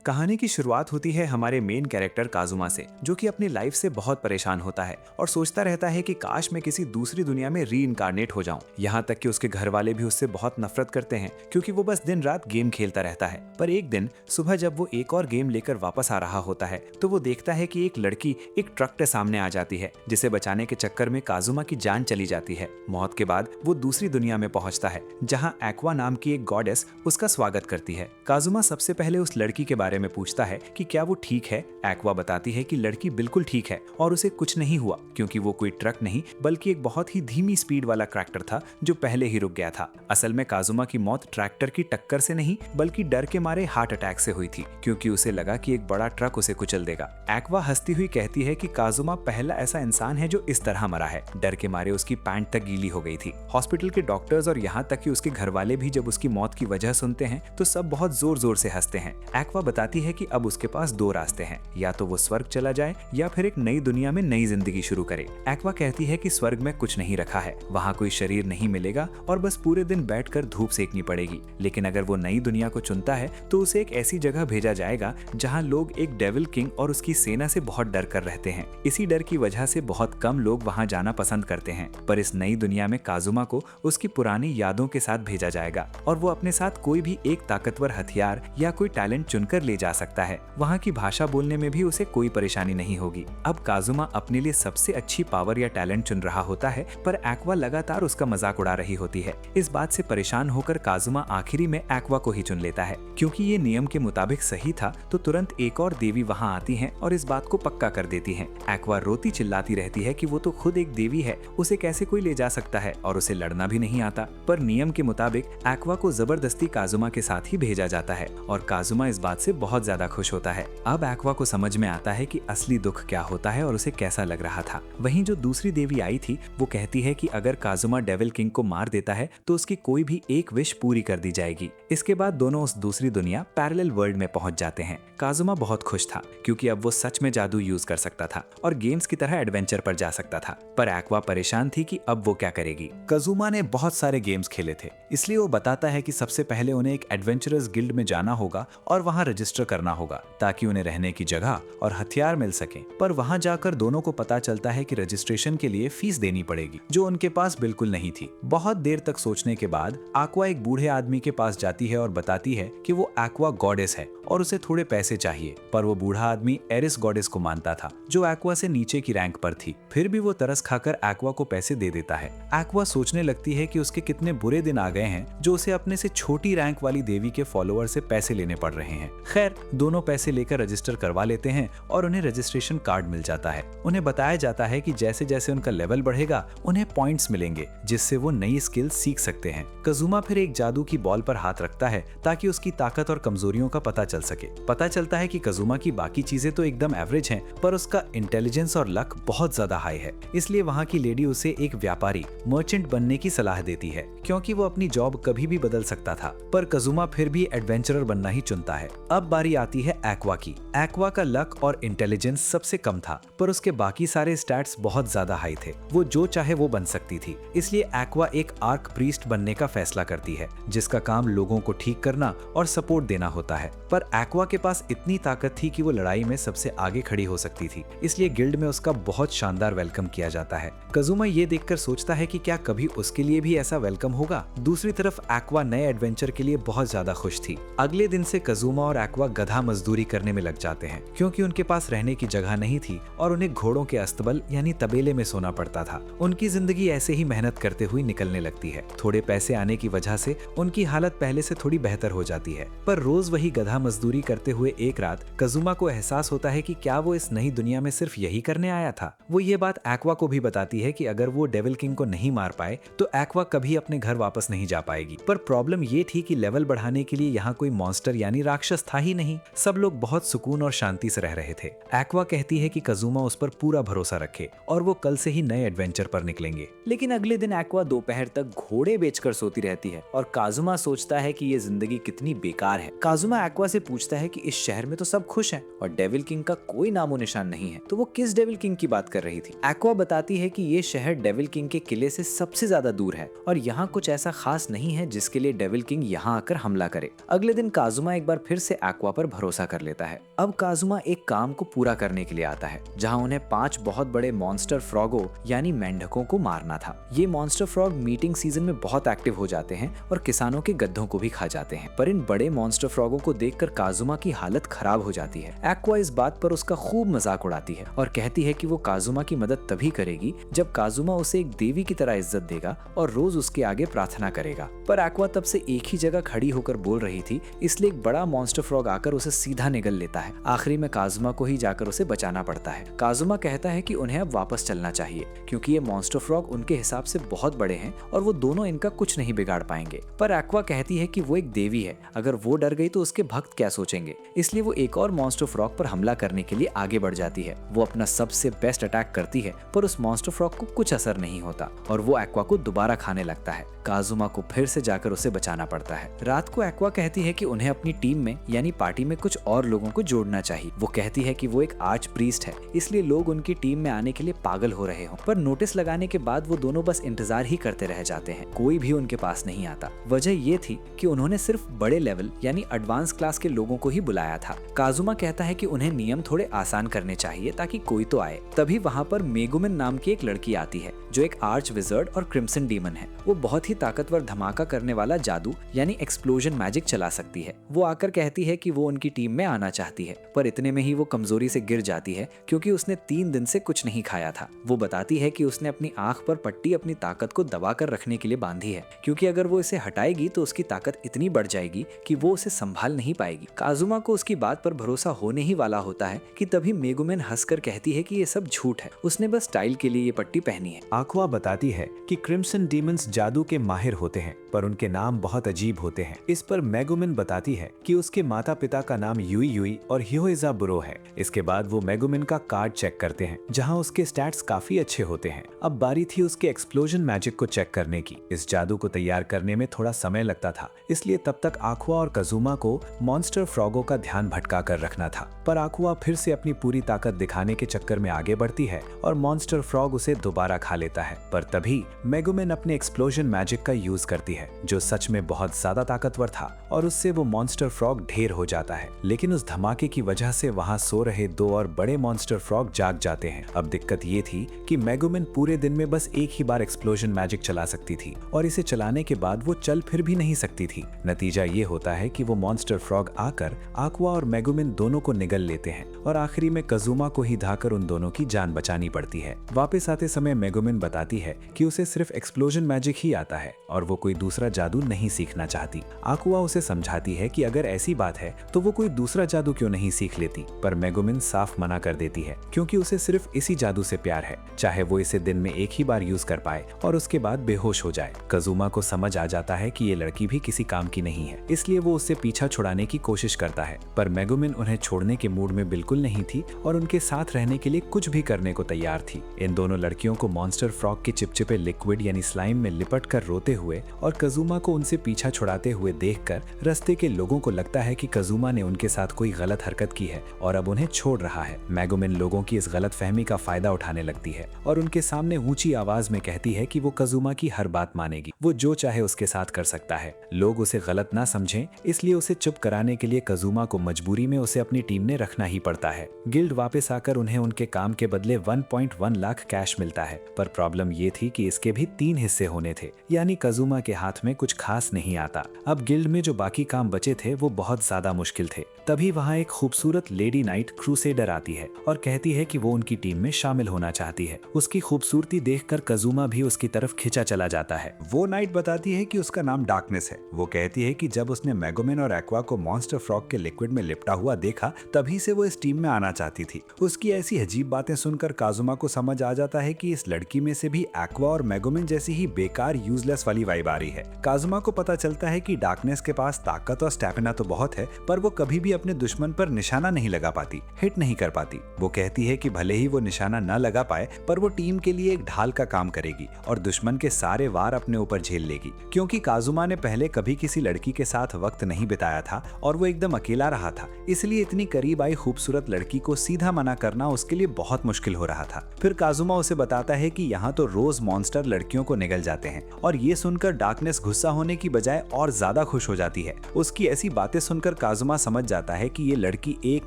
कहानी की शुरुआत होती है हमारे मेन कैरेक्टर काजुमा से, जो कि अपनी लाइफ से बहुत परेशान होता है और सोचता रहता है कि काश मैं किसी दूसरी दुनिया में री इनकारनेट हो जाऊं। यहाँ तक कि उसके घर वाले भी उससे बहुत नफरत करते हैं क्योंकि वो बस दिन रात गेम खेलता रहता है। पर एक दिन सुबह जब वो एक और गेम लेकर वापस आ रहा होता है तो वो देखता है कि एक लड़की एक ट्रक के सामने आ जाती है, जिसे बचाने के चक्कर में काजुमा की जान चली जाती है। मौत के बाद वो दूसरी दुनिया में पहुंचता है जहाँ एक्वा नाम की एक गॉडेस उसका स्वागत करती है। काजुमा सबसे पहले उस लड़की के बारे में पूछता है कि क्या वो ठीक है। एक्वा बताती है कि लड़की बिल्कुल ठीक है और उसे कुछ नहीं हुआ क्योंकि वो कोई ट्रक नहीं बल्कि एक बहुत ही धीमी स्पीड वाला ट्रैक्टर था जो पहले ही रुक गया था। असल में काजुमा की मौत ट्रैक्टर की टक्कर से नहीं बल्कि डर के मारे हार्ट अटैक से हुई थी, क्योंकि उसे लगा कि एक बड़ा ट्रक उसे कुचल देगा। एक्वा हंसती हुई कहती है कि काजुमा पहला ऐसा इंसान है जो इस तरह मरा है। डर के मारे उसकी पैंट तक गीली हो गई थी। हॉस्पिटल के डॉक्टर्स और यहाँ तक कि उसके घर वाले भी जब उसकी मौत की वजह सुनते हैं तो सब बहुत जोर जोर से हंसते हैं। एक्वा बताती है कि अब उसके पास दो रास्ते हैं, या तो वो स्वर्ग चला जाए या फिर एक नई दुनिया में नई जिंदगी शुरू करे। एक्वा कहती है कि स्वर्ग में कुछ नहीं रखा है, वहाँ कोई शरीर नहीं मिलेगा और बस पूरे दिन बैठकर धूप सेकनी पड़ेगी। लेकिन अगर वो नई दुनिया को चुनता है तो उसे एक ऐसी जगह भेजा जाएगा जहाँ लोग एक डेविल किंग और उसकी सेना से बहुत डर कर रहते हैं। इसी डर की वजह से बहुत कम लोग वहाँ जाना पसंद करते हैं। पर इस नई दुनिया में काजुमा को उसकी पुरानी यादों के साथ भेजा जाएगा और वो अपने साथ कोई भी एक ताकतवर हथियार या कोई टैलेंट चुनकर ले जा सकता है। वहाँ की भाषा बोलने में भी उसे कोई परेशानी नहीं होगी। अब काजुमा अपने लिए सबसे अच्छी पावर या टैलेंट चुन रहा होता है, पर एक्वा लगातार उसका मजाक उड़ा रही होती है। इस बात से परेशान होकर काजुमा आखिरी में एक्वा को ही चुन लेता है। क्योंकि ये नियम के मुताबिक सही था तो तुरंत एक और देवी वहाँ आती है और इस बात को पक्का कर देती है। एक्वा रोती चिल्लाती रहती है कि वो तो खुद एक देवी है, उसे कैसे कोई ले जा सकता है और उसे लड़ना भी नहीं आता। पर नियम के मुताबिक एक्वा को जबरदस्ती काजुमा के साथ ही भेजा जाता है और काजुमा इस बात से बहुत ज्यादा खुश होता है। अब एक्वा को समझ में आता है कि असली दुख क्या होता है और उसे कैसा लग रहा था। वहीं जो दूसरी देवी आई थी वो कहती है कि अगर काजुमा डेविल किंग को मार देता है तो उसकी कोई भी एक विश पूरी कर दी जाएगी। इसके बाद दोनों उस दूसरी दुनिया पैरेलल वर्ल्ड में पहुंच जाते हैं। काजुमा बहुत खुश था क्योंकि अब वो सच में जादू यूज कर सकता था और गेम्स की तरह एडवेंचर पर जा सकता था। पर एक्वा परेशान थी कि अब वो क्या करेगी। काजुमा ने बहुत सारे गेम्स खेले थे, इसलिए वो बताता है कि सबसे पहले उन्हें एक एडवेंचरस गिल्ड में जाना होगा और वहाँ रजिस्टर करना होगा ताकि उन्हें रहने की जगह और हथियार मिल सके। पर वहां जाकर दोनों को पता चलता है कि रजिस्ट्रेशन के लिए फीस देनी पड़ेगी, जो उनके पास बिल्कुल नहीं थी। बहुत देर तक सोचने के बाद एक्वा एक बूढ़े आदमी के पास जाती है और बताती है कि वो एक्वा गॉडेस है और उसे थोड़े पैसे चाहिए। पर वो बूढ़ा आदमी एरिस गॉडेस को मानता था, जो एक्वा से नीचे की रैंक पर थी। फिर भी वो तरस खाकर एक्वा को पैसे दे देता है। एक्वा सोचने लगती है कि उसके कितने बुरे दिन आ गए हैं जो उसे अपने से छोटी रैंक वाली देवी के फॉलोअर से पैसे लेने पड़ रहे हैं। खैर, दोनों पैसे लेकर रजिस्टर करवा लेते हैं और उन्हें रजिस्ट्रेशन कार्ड मिल जाता है। उन्हें बताया जाता है कि जैसे जैसे उनका लेवल बढ़ेगा उन्हें पॉइंट्स मिलेंगे जिससे वो नई स्किल सीख सकते हैं। काजुमा फिर एक जादू की बॉल पर हाथ रखता है ताकि उसकी ताकत और कमजोरियों का पता चल सके। पता चलता है कि काजुमा की बाकी चीजें तो एकदम एवरेज हैं, पर उसका इंटेलिजेंस और लक बहुत ज्यादा हाई है। इसलिए वहाँ की लेडी उसे एक व्यापारी मर्चेंट बनने की सलाह देती है क्योंकि वो अपनी जॉब कभी भी बदल सकता था। पर काजुमा फिर भी एडवेंचरर बनना ही चुनता है। अब बारी आती है एक्वा की। एक्वा का लक और इंटेलिजेंस सबसे कम था, पर उसके बाकी सारे स्टैट्स बहुत ज्यादा हाई थे। वो जो चाहे वो बन सकती थी। इसलिए एक्वा एक आर्क प्रीस्ट बनने का फैसला करती है, जिसका काम लोगों को ठीक करना और सपोर्ट देना होता है। पर एक्वा के पास इतनी ताकत थी कि वो लड़ाई में सबसे आगे खड़ी हो सकती थी, इसलिए गिल्ड में उसका बहुत शानदार वेलकम किया जाता है। काजुमा ये देखकर सोचता है कि क्या कभी उसके लिए भी ऐसा वेलकम होगा। दूसरी तरफ एक्वा नए एडवेंचर के लिए बहुत ज्यादा खुश थी। अगले दिन से काजुमा और एक्वा गधा मजदूरी करने में लग जाते हैं क्योंकि उनके पास रहने की जगह नहीं थी और उन्हें घोड़ों के अस्तबल यानी तबेले में सोना पड़ता था। उनकी जिंदगी ऐसे ही मेहनत करते हुए निकलने लगती है। थोड़े पैसे आने की वजह से उनकी हालत पहले से थोड़ी बेहतर हो जाती है। पर रोज वही गधा मजदूरी करते हुए एक रात काजुमा को एहसास होता है कि क्या वो इस नई दुनिया में सिर्फ यही करने आया था। वो ये बात एक्वा को भी बताती है कि अगर वो डेविल किंग को नहीं मार पाए तो एक्वा कभी अपने घर वापस नहीं जा पाएगी। पर प्रॉब्लम ये थी कि लेवल बढ़ाने के लिए यहाँ कोई मॉन्स्टर यानी राक्षस था ही नहीं। सब लोग बहुत सुकून और शांति से रह रहे थे। एक्वा कहती है कि काजुमा उस पर पूरा भरोसा रखे और वो कल से ही नए एडवेंचर पर निकलेंगे। लेकिन अगले दिन एक्वा दोपहर तक घोड़े बेचकर सोती रहती है और काजुमा सोचता है कि ये जिंदगी कितनी बेकार है। काजुमा एक्वा से पूछता है कि इस शहर में तो सब खुश हैं और डेविल किंग का कोई नामो निशान नहीं है, तो वो किस डेविल किंग की बात कर रही थी। एक्वा बताती है कि ये शहर डेविल किंग के किले से सबसे ज्यादा दूर है और यहाँ कुछ ऐसा खास नहीं है जिसके लिए डेविल किंग यहाँ आकर हमला करे। अगले दिन काजुमा एक बार फिर से एक्वा पर भरोसा कर लेता है। अब काजुमा एक काम को पूरा करने के लिए आता है, जहां उन्हें 5 बहुत बड़े मॉन्स्टर फ्रॉगो यानी मेंढकों को मारना था। ये मॉन्स्टर फ्रॉग मीटिंग सीजन में बहुत एक्टिव हो जाते हैं और किसानों के गड्ढों को भी खा जाते हैं। पर इन बड़े मॉन्स्टर फ्रॉगों को देखकर काजुमा की हालत खराब हो जाती है। एक्वा इस बात पर उसका खूब मजाक उड़ाती है और कहती है कि वो काजुमा की मदद तभी करेगी जब काजुमा उसे एक देवी की तरह इज्जत देगा और रोज उसके आगे प्रार्थना करेगा। पर एक्वा तब से एक ही जगह खड़ी होकर बोल रही थी, इसलिए एक बड़ा मॉन्स्टर फ्रॉग आकर उसे सीधा निगल लेता है। आखिरी में काजुमा को ही जाकर उसे बचाना पड़ता है। काजुमा कहता है कि उन्हें अब वापस चलना चाहिए क्योंकि ये मॉन्स्टर फ्रॉग उनके हिसाब से बहुत बड़े हैं और वो दोनों इनका कुछ नहीं बिगाड़ पाएंगे। पर एक्वा कहती है कि वो एक देवी है, अगर वो डर गई तो उसके भक्त क्या सोचेंगे। इसलिए वो एक और मॉन्स्टर फ्रॉग पर हमला करने के लिए आगे बढ़ जाती है। वो अपना सबसे बेस्ट अटैक करती है पर उस मॉन्स्टर फ्रॉग को कुछ असर नहीं होता और वो एक्वा को दोबारा खाने लगता है। काजुमा को फिर से जाकर उसे बचाना पड़ता है। रात को एक्वा कहती है कि उन्हें अपनी टीम में यानी पार्टी में कुछ और लोगों को जोड़ना चाहिए। वो कहती है कि वो एक आर्च प्रीस्ट है, इसलिए लोग उनकी टीम में आने के लिए पागल हो रहे हो। पर नोटिस लगाने के बाद वो दोनों बस इंतजार ही करते रह जाते हैं, कोई भी उनके पास नहीं आता। वजह ये थी कि उन्होंने सिर्फ बड़े लेवल यानी एडवांस क्लास के लोगों को ही बुलाया था। काजुमा कहता है कि उन्हें नियम थोड़े आसान करने चाहिए ताकि कोई तो आए। तभी वहाँ पर मेगुमिन नाम की एक लड़की आती है जो एक आर्च विजर्ड और क्रिम्सन डीमन है। वो बहुत ही ताकतवर धमाका करने वाला जादू यानी एक्सप्लोजन मैजिक चला सकती है। वो आकर कहती है कि वो उनकी टीम में आना चाहती है, पर इतने में ही वो कमजोरी से गिर जाती है क्योंकि उसने 3 दिन से कुछ नहीं खाया था। वो बताती है कि उसने अपनी आंख पर पट्टी अपनी ताकत को दबा कर रखने के लिए बांधी है क्योंकि अगर वो इसे हटाएगी तो उसकी ताकत इतनी बढ़ जाएगी कि वो उसे संभाल नहीं पाएगी। काजुमा को उसकी बात पर भरोसा होने ही वाला होता है कि तभी मेगुमिन हंसकर कहती है कि ये सब झूठ है, उसने बस स्टाइल के लिए ये पट्टी पहनी है। एक्वा बताती है कि क्रिम्सन डीमंस जादू के माहिर होते हैं पर उनके नाम बहुत अजीब होते हैं। इस पर मेगुमिन बताती है कि उसके माता पिता का नाम युई युई और हियोइजा बुरो है। इसके बाद वो मेगुमिन का कार्ड चेक करते हैं जहां उसके स्टैट्स काफी अच्छे होते हैं। अब बारी थी उसके एक्सप्लोजन मैजिक को चेक करने की। इस जादू को तैयार करने में थोड़ा समय लगता था, इसलिए तब तक एक्वा और काजुमा को मॉन्स्टर फ्रॉगो का ध्यान भटका कर रखना था। पर एक्वा फिर से अपनी पूरी ताकत दिखाने के चक्कर में आगे बढ़ती है और मॉन्स्टर फ्रॉग उसे दोबारा खा लेता है। पर तभी मेगुमिन अपने एक्सप्लोजन मैजिक का यूज करती है जो सच में बहुत ज्यादा ताकतवर था और उससे वो मॉन्स्टर फ्रॉग ढेर हो जाता है। लेकिन उस धमाके की वजह से वहां सो रहे 2 और बड़े मॉन्स्टर फ्रॉग जाग जाते हैं। अब दिक्कत ये थी कि मेगुमिन पूरे दिन में बस एक ही बार एक्सप्लोजन मैजिक चला सकती थी और इसे चलाने के बाद वो चल फिर भी नहीं सकती थी। नतीजा ये होता है कि वो मॉन्स्टर फ्रॉग आकर एक्वा और मेगुमिन दोनों को निगल लेते हैं और आखिरी में काजुमा को ही धाकर उन दोनों की जान बचानी पड़ती है। वापस आते समय मेगुमिन बताती है कि उसे सिर्फ एक्सप्लोजन मैजिक ही आता है और वो कोई दूसरा जादू नहीं सीखना चाहती। एक्वा उसे समझाती है कि अगर ऐसी बात है तो वो कोई दूसरा जादू क्यों नहीं सीख लेती, पर मेगुमिन साफ मना कर देती है क्योंकि उसे सिर्फ इसी जादू से प्यार है, चाहे वो इसे दिन में एक ही बार यूज कर पाए और उसके बाद बेहोश हो जाए। काजुमा को समझ आ जाता है कि ये लड़की भी किसी काम की नहीं है, इसलिए वो उससे पीछा छुड़ाने की कोशिश करता है। पर मेगुमिन उन्हें छोड़ने के मूड में बिल्कुल नहीं थी और उनके साथ रहने के लिए कुछ भी करने को तैयार थी। इन दोनों लड़कियों को मॉन्स्टर फ्रॉग के चिपचिपे लिक्विड यानी स्लाइम में लिपट कर रोते हुए और काजुमा को उनसे पीछा छुड़ाते हुए देखकर रास्ते के लोगों को लगता है कि काजुमा ने उनके साथ कोई गलत हरकत की है और अब उन्हें छोड़ रहा है। मेगुमिन लोगों की इस गलत फहमी का फायदा उठाने लगती है और उनके सामने ऊंची आवाज में कहती है कि वो काजुमा की हर बात मानेगी, वो जो चाहे उसके साथ कर सकता है। लोग उसे गलत ना समझें इसलिए उसे चुप कराने के लिए काजुमा को मजबूरी में उसे अपनी टीम ने रखना ही पड़ता है। गिल्ड वापस आकर उन्हें उनके काम के बदले 1.1 लाख कैश मिलता है, पर प्रॉब्लम ये थी कि इसके भी 3 हिस्से होने थे, यानी काजुमा के हाथ में कुछ खास नहीं आता। अब गिल्ड में जो बाकी काम बचे थे वो बहुत ज्यादा मुश्किल थे। तभी वहाँ एक खूबसूरत लेडी नाइट क्रूसेडर आती है और कहती है कि वो उनकी टीम में शामिल होना चाहती है। उसकी खूबसूरती देखकर काजुमा भी उसकी तरफ खिंचा चला जाता है। वो नाइट बताती है कि उसका नाम डार्कनेस है। वो कहती है कि जब उसने मेगुमिन और एक्वा को मॉन्स्टर फ्रॉग के लिक्विड में लिपटा हुआ देखा तभी से वो इस टीम में आना चाहती थी। उसकी ऐसी अजीब बातें सुनकर काजुमा को समझ आ जाता है कि इस लड़की में से भी एक्वा और मेगुमिन जैसी ही बेकार यूजलेस वाली वाइब आ रही है। काजुमा को पता चलता है कि डार्कनेस के पास ताकत और स्टैमिना तो बहुत है, पर वो कभी भी अपने दुश्मन पर निशाना नहीं लगा पाती, हिट नहीं कर पाती। वो कहती है कि भले ही वो निशाना न लगा पाए पर वो टीम के लिए एक ढाल का काम करेगी और दुश्मन के सारे वार अपने ऊपर झेल लेगी। क्योंकि काजुमा ने पहले कभी किसी लड़की के साथ वक्त नहीं बिताया था और वो एकदम अकेला रहा था, इसलिए इतनी करीब आई खूबसूरत लड़की को सीधा मना करना उसके लिए बहुत मुश्किल हो रहा था। फिर काजुमा उसे बताता है कि यहाँ तो रोज मॉन्स्टर लड़कियों को निगल जाते हैं और ये सुनकर डार्कनेस गुस्सा होने की बजाय और ज्यादा खुश हो जाती है। उसकी ऐसी बातें सुनकर काजुमा समझ जाता है कि ये लड़की एक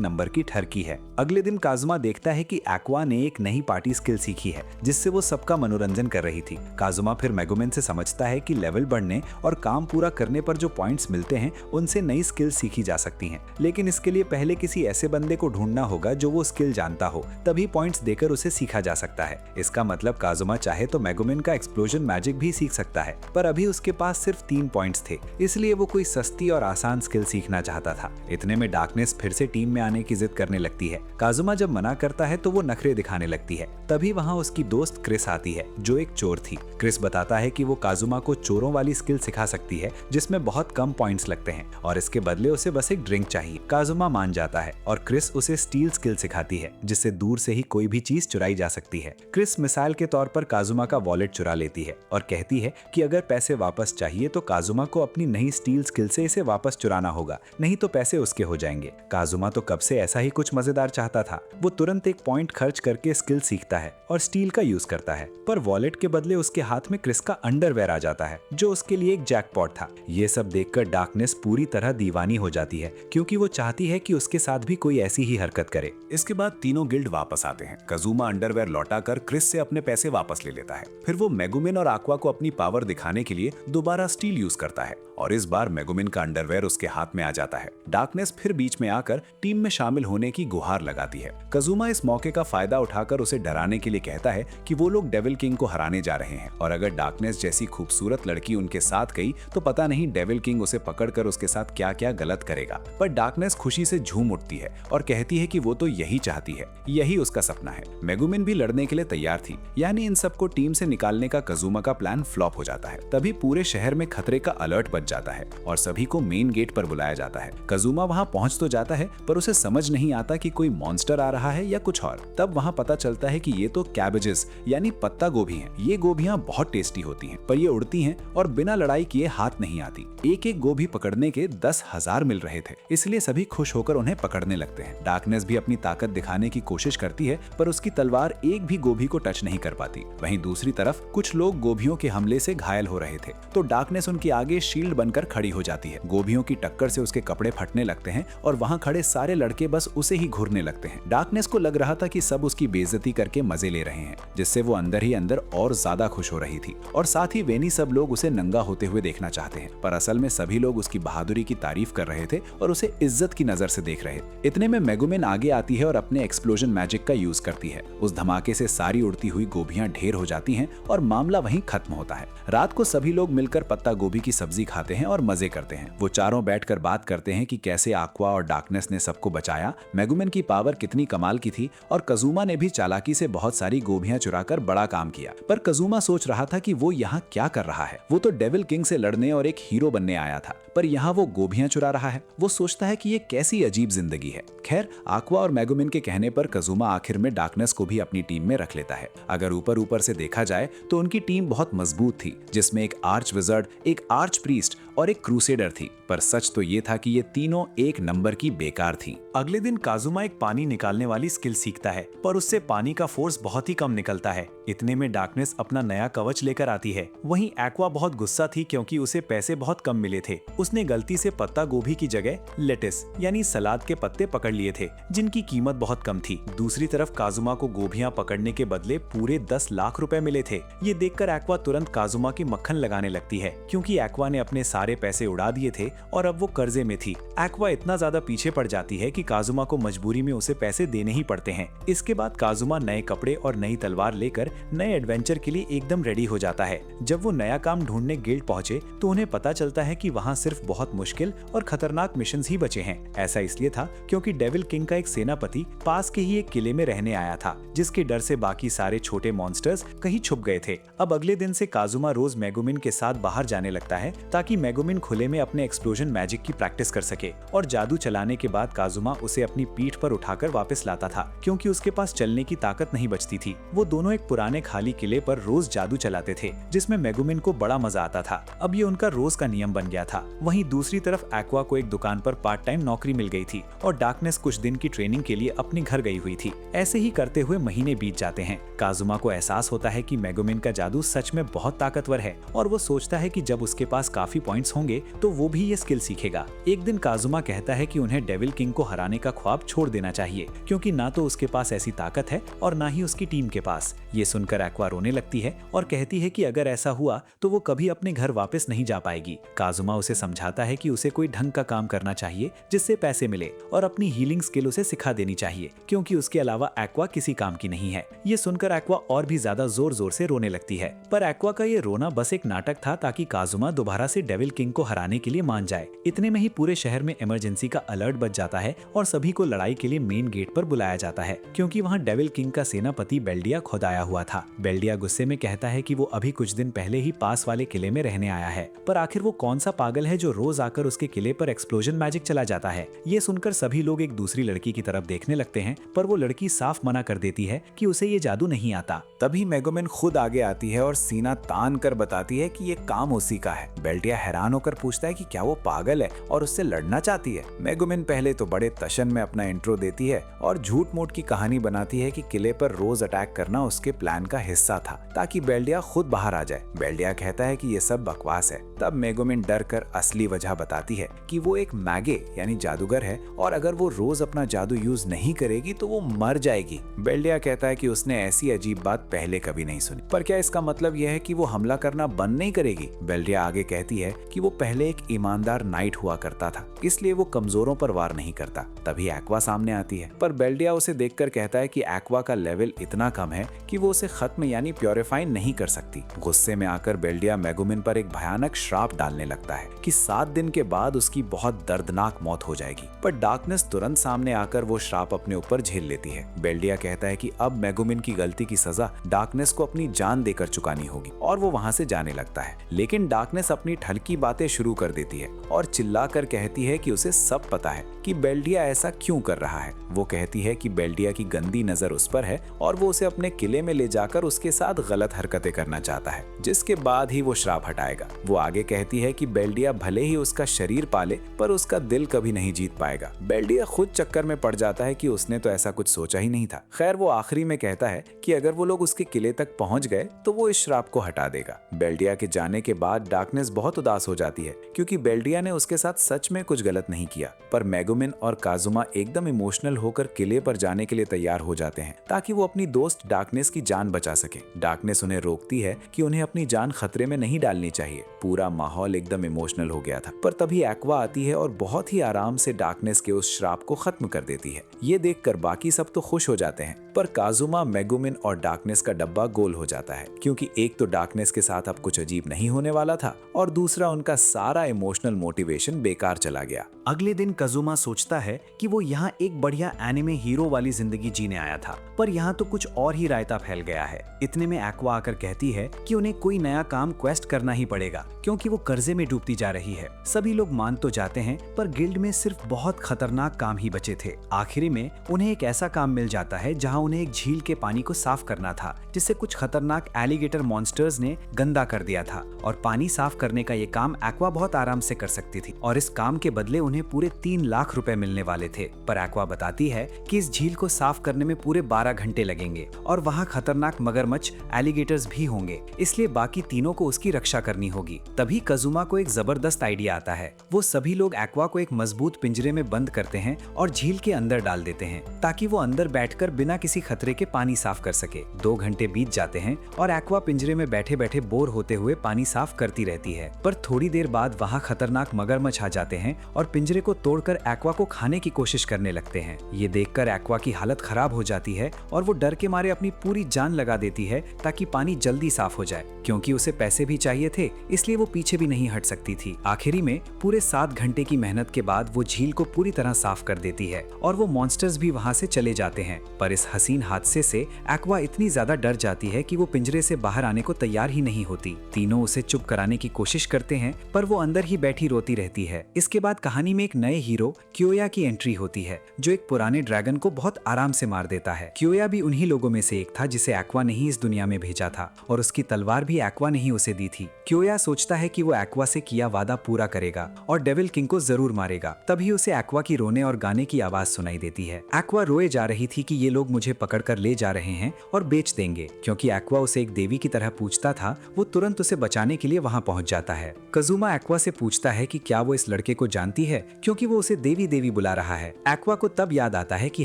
नंबर की ठरकी है। अगले दिन काजुमा देखता है कि एक्वा ने एक नई पार्टी स्किल सीखी है जिससे वो सबका मनोरंजन कर रही थी। काजुमा फिर मेगुमिन से समझता है कि लेवल बढ़ने और काम पूरा करने पर जो पॉइंट्स मिलते हैं उनसे नई स्किल सीखी जा सकती हैं, लेकिन इसके लिए पहले किसी ऐसे बंदे को ढूंढना होगा जो वो स्किल जानता हो, तभी पॉइंट्स देकर उसे सीखा जा सकता है। इसका मतलब काजुमा चाहे तो मेगुमिन का एक्सप्लोजन मैजिक भी सीख सकता है, पर अभी उसके पास सिर्फ 3 पॉइंट्स थे, इसलिए वो कोई सस्ती और आसान स्किल सीखना चाहता था। इतने में डार्कनेस फिर से टीम में आने की जिद करने लगती है। काजुमा जब मना करता है तो वो नखरे दिखाने लगती है। तभी वहाँ उसकी दोस्त क्रिस आती है जो एक चोर थी। क्रिस बताता है कि वो काजुमा को चोरों वाली स्किल सिखा सकती है जिसमें बहुत कम पॉइंट्स लगते हैं और इसके बदले उसे बस एक ड्रिंक चाहिए। काजुमा मान जाता है और क्रिस उसे स्टील स्किल सिखाती है जिससे दूर से ही कोई भी चीज चुराई जा सकती है। क्रिस मिसाइल के तौर पर काजुमा का वॉलेट चुरा लेती है और कहती है कि अगर पैसे वापस चाहिए तो काजुमा को अपनी नई स्टील स्किल से इसे वापस चुराना होगा, नहीं तो पैसे उसके हो जाएंगे। काजुमा तो कब से ऐसा ही कुछ मजेदार चाहता था। वो तुरंत एक पॉइंट खर्च करके स्किल सीखता है और स्टील का यूज करता है, पर वॉलेट के बदले उसके हाथ में क्रिस का अंडरवेयर आ जाता है जो उसके लिए एक जैकपॉट था। ये सब देखकर डार्कनेस पूरी तरह दीवानी हो जाती है क्योंकि वो चाहती है कि उसके साथ भी कोई ऐसी ही हरकत करे। इसके बाद तीनों गिल्ड वापस आते हैं। काजुमा अंडरवेयर लौटाकर क्रिस से अपने पैसे वापस ले लेता है। फिर वो मेगुमिन और एक्वा को अपनी पावर दिखाने के लिए दोबारा स्टील यूज करता है और इस बार मेगुमिन का अंडरवेयर उसके हाथ में आ जाता है। डार्कनेस फिर बीच में आकर टीम में शामिल होने की गुहार लगाती है। काजुमा इस मौके का फायदा उठाकर उसे डराने के लिए कहता है कि वो लोग डेविल किंग को हराने जा रहे हैं और अगर डार्कनेस जैसी खूबसूरत लड़की उनके साथ गई तो पता नहीं डेविल किंग उसे पकड़कर उसके साथ क्या क्या गलत करेगा। पर डार्कनेस खुशी से झूम उठती है और कहती है कि वो तो यही चाहती है, यही उसका सपना है। मेगुमिन भी लड़ने के लिए तैयार थी। यानी इन सबको टीम से निकालने का काजुमा का प्लान फ्लॉप हो जाता है। तभी पूरे शहर में खतरे का अलर्ट बज जाता है और सभी को मेन गेट पर बुलाया जाता है। काजुमा वहां पहुंच तो जाता है पर उसे समझ नहीं आता कि कोई मॉन्स्टर आ रहा है या कुछ और। तब वहां पता चलता है कि ये तो कैबेजेस यानी पत्ता गोभी हैं। ये गोभियां बहुत टेस्टी होती हैं, पर ये उड़ती हैं और बिना लड़ाई किए हाथ नहीं आती। एक एक गोभी पकड़ने के 10,000 मिल रहे थे, इसलिए सभी खुश होकर उन्हें पकड़ने लगते हैं। डार्कनेस भी अपनी ताकत दिखाने की कोशिश करती है पर उसकी तलवार एक भी गोभी को टच नहीं कर पाती। वहीं दूसरी तरफ कुछ लोग गोभियों के हमले से घायल हो रहे थे तो डार्कनेस उनके आगे शील्ड बनकर खड़ी हो जाती है। गोभियों की टक्कर से उसके कपड़े फटने लगते हैं और वहां खड़े सारे लड़के बस उसे ही घूरने लगते हैं। डार्कनेस को लग रहा था कि सब उसकी बेइज्जती करके मजे ले रहे हैं, जिससे वो अंदर ही अंदर और ज्यादा खुश हो रही थी। और साथ ही वेनी सब लोग उसे नंगा होते हुए देखना चाहते हैं, पर असल में सभी लोग उसकी बहादुरी की तारीफ कर रहे थे और उसे इज्जत की नजर से देख रहे। इतने में मेगुमिन आगे आती है और अपने एक्सप्लोजन मैजिक का यूज करती है। उस धमाके से सारी उड़ती हुई गोभियां ढेर हो जाती हैं और मामला वहीं खत्म होता है। रात को सभी लोग मिलकर पत्ता गोभी की सब्जी खाते हैं और मजे करते हैं। वो चारों बैठकर बात करते हैं कि कैसे एक्वा और डार्कनेस ने सबको बचाया, मेगुमिन की पावर कितनी कमाल की थी और काजुमा ने भी चालाकी से बहुत सारी गोभियां चुराकर बड़ा काम किया। पर काजुमा सोच रहा था कि वो यहाँ क्या कर रहा है। वो तो डेविल किंग से लड़ने और एक हीरो बनने आया था, पर यहाँ वो गोभियां चुरा रहा है। वो सोचता है कि ये कैसी अजीब जिंदगी है। खैर, एक्वा और मेगुमिन के कहने पर काजुमा आखिर में डार्कनेस को भी अपनी टीम में रख लेता है। अगर ऊपर ऊपर से देखा जाए तो उनकी टीम बहुत मजबूत थी, जिसमें एक आर्च विजर्ड, एक आर्च प्रीस्ट और एक क्रूसेडर थी। पर सच तो ये था कि ये तीनों एक नंबर की बेकार थी। अगले दिन काजुमा एक पानी निकालने वाली स्किल सीखता है, पर उससे पानी का फोर्स बहुत ही कम निकलता है। इतने में डार्कनेस अपना नया कवच लेकर आती है। वहीं एक्वा बहुत गुस्सा थी क्योंकि उसे पैसे बहुत कम मिले थे। उसने गलती से पत्ता गोभी की जगह लेटिस यानी सलाद के पत्ते पकड़ लिए थे, जिनकी कीमत बहुत कम थी। दूसरी तरफ काजुमा को गोभियां पकड़ने के बदले पूरे 10 लाख रुपए मिले थे। ये देखकर एक्वा तुरंत काजुमा की मक्खन लगाने लगती है क्योंकि एक्वा ने अपने सारे पैसे उड़ा दिए थे और अब वो कर्जे में थी। एक्वा इतना ज्यादा पीछे पड़ जाती है कि काजुमा को मजबूरी में उसे पैसे देने ही पड़ते हैं। इसके बाद काजुमा नए कपड़े और नई तलवार लेकर नए एडवेंचर के लिए एकदम रेडी हो जाता है। जब वो नया काम ढूंढने गिल्ड पहुंचे तो उन्हें पता चलता है कि वहां सिर्फ बहुत मुश्किल और खतरनाक मिशंस ही बचे हैं। ऐसा इसलिए था क्योंकि डेविल किंग का एक सेनापति पास के ही एक किले में रहने आया था, जिसके डर से बाकी सारे छोटे मॉन्स्टर्स कहीं छुप गए थे। अब अगले दिन से काजुमा रोज मेगुमिन के साथ बाहर जाने लगता है ताकि मेगुमिन खुले में अपने एक्सप्लोजन मैजिक की प्रैक्टिस कर सके। और जादू चलाने के बाद काजुमा उसे अपनी पीठ पर उठाकर वापस लाता था क्योंकि उसके पास चलने की ताकत नहीं बचती थी। वो दोनों एक पुराने खाली किले पर रोज जादू चलाते थे, जिसमें मेगुमिन को बड़ा मजा आता था। अब ये उनका रोज का नियम बन गया था। वहीं दूसरी तरफ एक्वा को एक दुकान पर पार्ट टाइम नौकरी मिल गई थी और डार्कनेस कुछ दिन की ट्रेनिंग के लिए अपने घर गई हुई थी। ऐसे ही करते हुए महीने बीत जाते हैं। काजुमा को एहसास होता है कि मेगुमिन का जादू सच में बहुत ताकतवर है और वो सोचता है कि जब उसके पास काफी पॉइंट्स पॉइंट्स होंगे तो वो भी ये स्किल सीखेगा। एक दिन काजुमा कहता है कि उन्हें डेविल किंग को हराने का ख्वाब छोड़ देना चाहिए, क्योंकि ना तो उसके पास ऐसी ताकत है और ना ही उसकी टीम के पास। ये सुनकर एक्वा रोने लगती है और कहती है कि अगर ऐसा हुआ तो वो कभी अपने घर वापस नहीं जा पाएगी। काजुमा उसे समझाता है कि उसे कोई ढंग का काम करना चाहिए जिससे पैसे मिले, और अपनी हीलिंग स्किल उसे सिखा देनी चाहिए, क्योंकि उसके अलावा एक्वा किसी काम की नहीं है। ये सुनकर एक्वा और भी ज्यादा जोर जोर से रोने लगती है, पर एक्वा का ये रोना बस एक नाटक था ताकि काजुमा दोबारा से डेविल किंग को हराने के लिए मान जाए। इतने में ही पूरे शहर में इमरजेंसी का अलर्ट बज जाता है और सभी को लड़ाई के लिए मेन गेट पर बुलाया जाता है, क्योंकि वहाँ डेविल किंग का सेनापति बेल्डिया खुद आया हुआ था। बेल्डिया गुस्से में कहता है कि वो अभी कुछ दिन पहले ही पास वाले किले में रहने आया है, पर आखिर वो कौन सा पागल है जो रोज आकर उसके किले पर एक्सप्लोजन मैजिक चला जाता है। ये सुनकर सभी लोग एक दूसरी लड़की की तरफ देखने लगते हैं, पर वो लड़की साफ मना कर देती है कि उसे ये जादू नहीं आता। तभी मेगुमिन खुद आगे आती है और सीना तान कर बताती है कि ये काम उसी का है। बेल्टिया हैरान होकर पूछता है कि क्या वो पागल है और उससे लड़ना चाहती है। मेगुमिन पहले तो बड़े तशन में अपना इंट्रो देती है और झूठ मूठ की कहानी बनाती है कि किले पर रोज अटैक करना उसके प्लान का हिस्सा था, ताकि बेल्डिया खुद बाहर आ जाए। बेल्डिया कहता है कि ये सब बकवास है। तब मेगुमिन डर कर असली वजह बताती है कि वो एक मैगे यानी जादूगर है, और अगर वो रोज अपना जादू यूज नहीं करेगी तो वो मर जाएगी। बेल्डिया कहता है कि उसने ऐसी अजीब बात पहले कभी नहीं सुनी, पर क्या इसका मतलब यह है कि वो हमला करना बंद नहीं करेगी? बेल्डिया आगे कहती है कि वो पहले एक ईमानदार नाइट हुआ करता था, इसलिए वो कमजोरों पर वार नहीं करता। तभी एक्वा सामने आती है, पर बेल्डिया उसे देखकर कहता है कि एक्वा का लेवल इतना कम है कि वो उसे खत्म यानी प्योरीफाई नहीं कर सकती। गुस्से में आकर बेल्डिया मेगुमिन पर एक भयानक श्राप डालने लगता है कि 7 दिन के बाद उसकी बहुत दर्दनाक मौत हो जाएगी, पर डार्कनेस तुरंत सामने आकर वो श्राप अपने ऊपर झेल लेती है। बेल्डिया कहता है कि अब मेगुमिन की गलती की सजा डार्कनेस को अपनी जान देकर चुकानी होगी, और वो वहां से जाने लगता है। लेकिन डार्कनेस अपनी ठलकी बातें शुरू कर देती है और चिल्लाकर कहती है कि उसे सब पता है कि बेल्डिया ऐसा क्यों कर रहा है। वो कहती है कि बेल्डिया की गंदी नजर उस पर है और वो उसे अपने किले में ले जाकर उसके साथ गलत हरकतें करना चाहता है, जिसके बाद ही वो श्राप हटाएगा। वो आगे कहती है कि बेल्डिया भले ही उसका शरीर पाले, पर उसका दिल कभी नहीं जीत पाएगा। बेल्डिया खुद चक्कर में पड़ जाता है कि उसने तो ऐसा कुछ सोचा ही नहीं था। खैर, वो आखिरी में कहता है कि अगर वो लोग उसके किले तक पहुंच गए तो वो इस श्राप को हटा देगा। बेल्डिया के जाने के बाद डार्कनेस बहुत उदास हो जाती है, क्योंकि बेल्डिया ने उसके साथ सच में कुछ गलत नहीं किया। पर मेगुमिन और काजुमा एकदम इमोशनल होकर किले पर जाने के लिए तैयार हो जाते हैं, ताकि वो अपनी दोस्त डार्कनेस की जान बचा सके। डार्कनेस उन्हें रोकती है कि उन्हें अपनी जान खतरे में नहीं डालनी चाहिए। पूरा माहौल एकदम इमोशनल हो गया था, पर तभी एक्वा आती है और बहुत ही आराम से डार्कनेस के उस श्राप को खत्म कर देती है। ये देखकर बाकी सब तो खुश हो जाते हैं, पर काजुमा, मेगुमिन और डार्कनेस का डब्बा गोल हो जाता है, क्योंकि एक तो डार्कनेस के साथ अब कुछ अजीब नहीं होने वाला था, और दूसरा उनका सारा इमोशनल मोटिवेशन बेकार चला गया। अगले दिन काजुमा सोचता है कि वो यहाँ एक बढ़िया एनिमे हीरो वाली जिंदगी जीने आया था, पर यहाँ तो कुछ और ही रायता फैल गया है। इतने में एक्वा आकर कहती है कि उन्हें कोई नया काम क्वेस्ट करना ही पड़ेगा, क्योंकि वो कर्जे में डूबती जा रही है। सभी लोग मान तो जाते हैं, पर गिल्ड में सिर्फ बहुत खतरनाक काम ही बचे थे। आखिरी में उन्हें एक ऐसा काम मिल जाता है जहाँ उन्हें एक झील के पानी को साफ करना था, जिसे कुछ खतरनाक एलिगेटर मॉन्स्टर्स ने गंदा कर दिया था, और पानी साफ करने का ये काम एक्वा बहुत आराम से कर सकती थी, और इस काम के बदले उन्हें पूरे 3 लाख रुपए मिलने वाले थे। पर एक्वा बताती है कि इस झील को साफ करने में पूरे 12 घंटे लगेंगे, और वहाँ खतरनाक मगरमच्छ एलिगेटर्स भी होंगे, इसलिए बाकी तीनों को उसकी रक्षा करनी होगी। तभी काजुमा को एक जबरदस्त आइडिया आता है। वो सभी लोग एक्वा को एक मजबूत पिंजरे में बंद करते हैं और झील के अंदर डाल देते हैं, ताकि वो अंदर बैठकर बिना किसी खतरे के पानी साफ कर सके। 2 घंटे बीत जाते हैं और एक्वा पिंजरे में बैठे बैठे बोर होते हुए पानी साफ करती रहती है, पर थोड़ी देर बाद वहाँ खतरनाक मगरमच्छ आ जाते हैं और पिंजरे को तोड़कर एक्वा को खाने की कोशिश करने लगते हैं। ये देखकर एक्वा की हालत खराब हो जाती है और वो डर के मारे अपनी पूरी जान लगा देती है ताकि पानी जल्दी साफ हो जाए। क्योंकि उसे पैसे भी चाहिए थे, इसलिए वो पीछे भी नहीं हट सकती थी। आखिरी में पूरे 7 घंटे की मेहनत के बाद वो झील को पूरी तरह साफ कर देती है और वो मॉन्स्टर्स भी वहाँ से चले जाते हैं। पर इस हसीन हादसे से एक्वा इतनी ज्यादा डर जाती है कि वो पिंजरे से बाहर आने को तैयार ही नहीं होती। तीनों उसे चुप कराने की कोशिश करते हैं, पर वो अंदर ही बैठी रोती रहती है। इसके बाद कहानी में एक नए हीरो क्योया की एंट्री होती है, जो एक पुराने ड्रैगन को बहुत आराम से मार देता है। क्योया भी उन्हीं लोगों में से एक था जिसे एक्वा ने ही इस दुनिया में भेजा था, और उसकी तलवार भी एक्वा ने ही उसे दी थी। क्योया सोचता है कि वो एक्वा से किया वादा पूरा करेगा और डेविल किंग को जरूर मारेगा। तभी उसे एक्वा की रोने और गाने की आवाज सुनाई देती है। एक्वा रोए जा रही थी कि ये लोग मुझे पकड़कर ले जा रहे हैं और बेच देंगे। क्योंकि एक्वा उसे एक देवी की तरह पूछता था, वो तुरंत उसे बचाने के लिए वहां पहुंच जाता है। कजुमा एक्वा से पूछता है कि क्या वो इस लड़के को जानती है, क्योंकि वो उसे देवी देवी बुला रहा है। एक्वा को तब याद आता है कि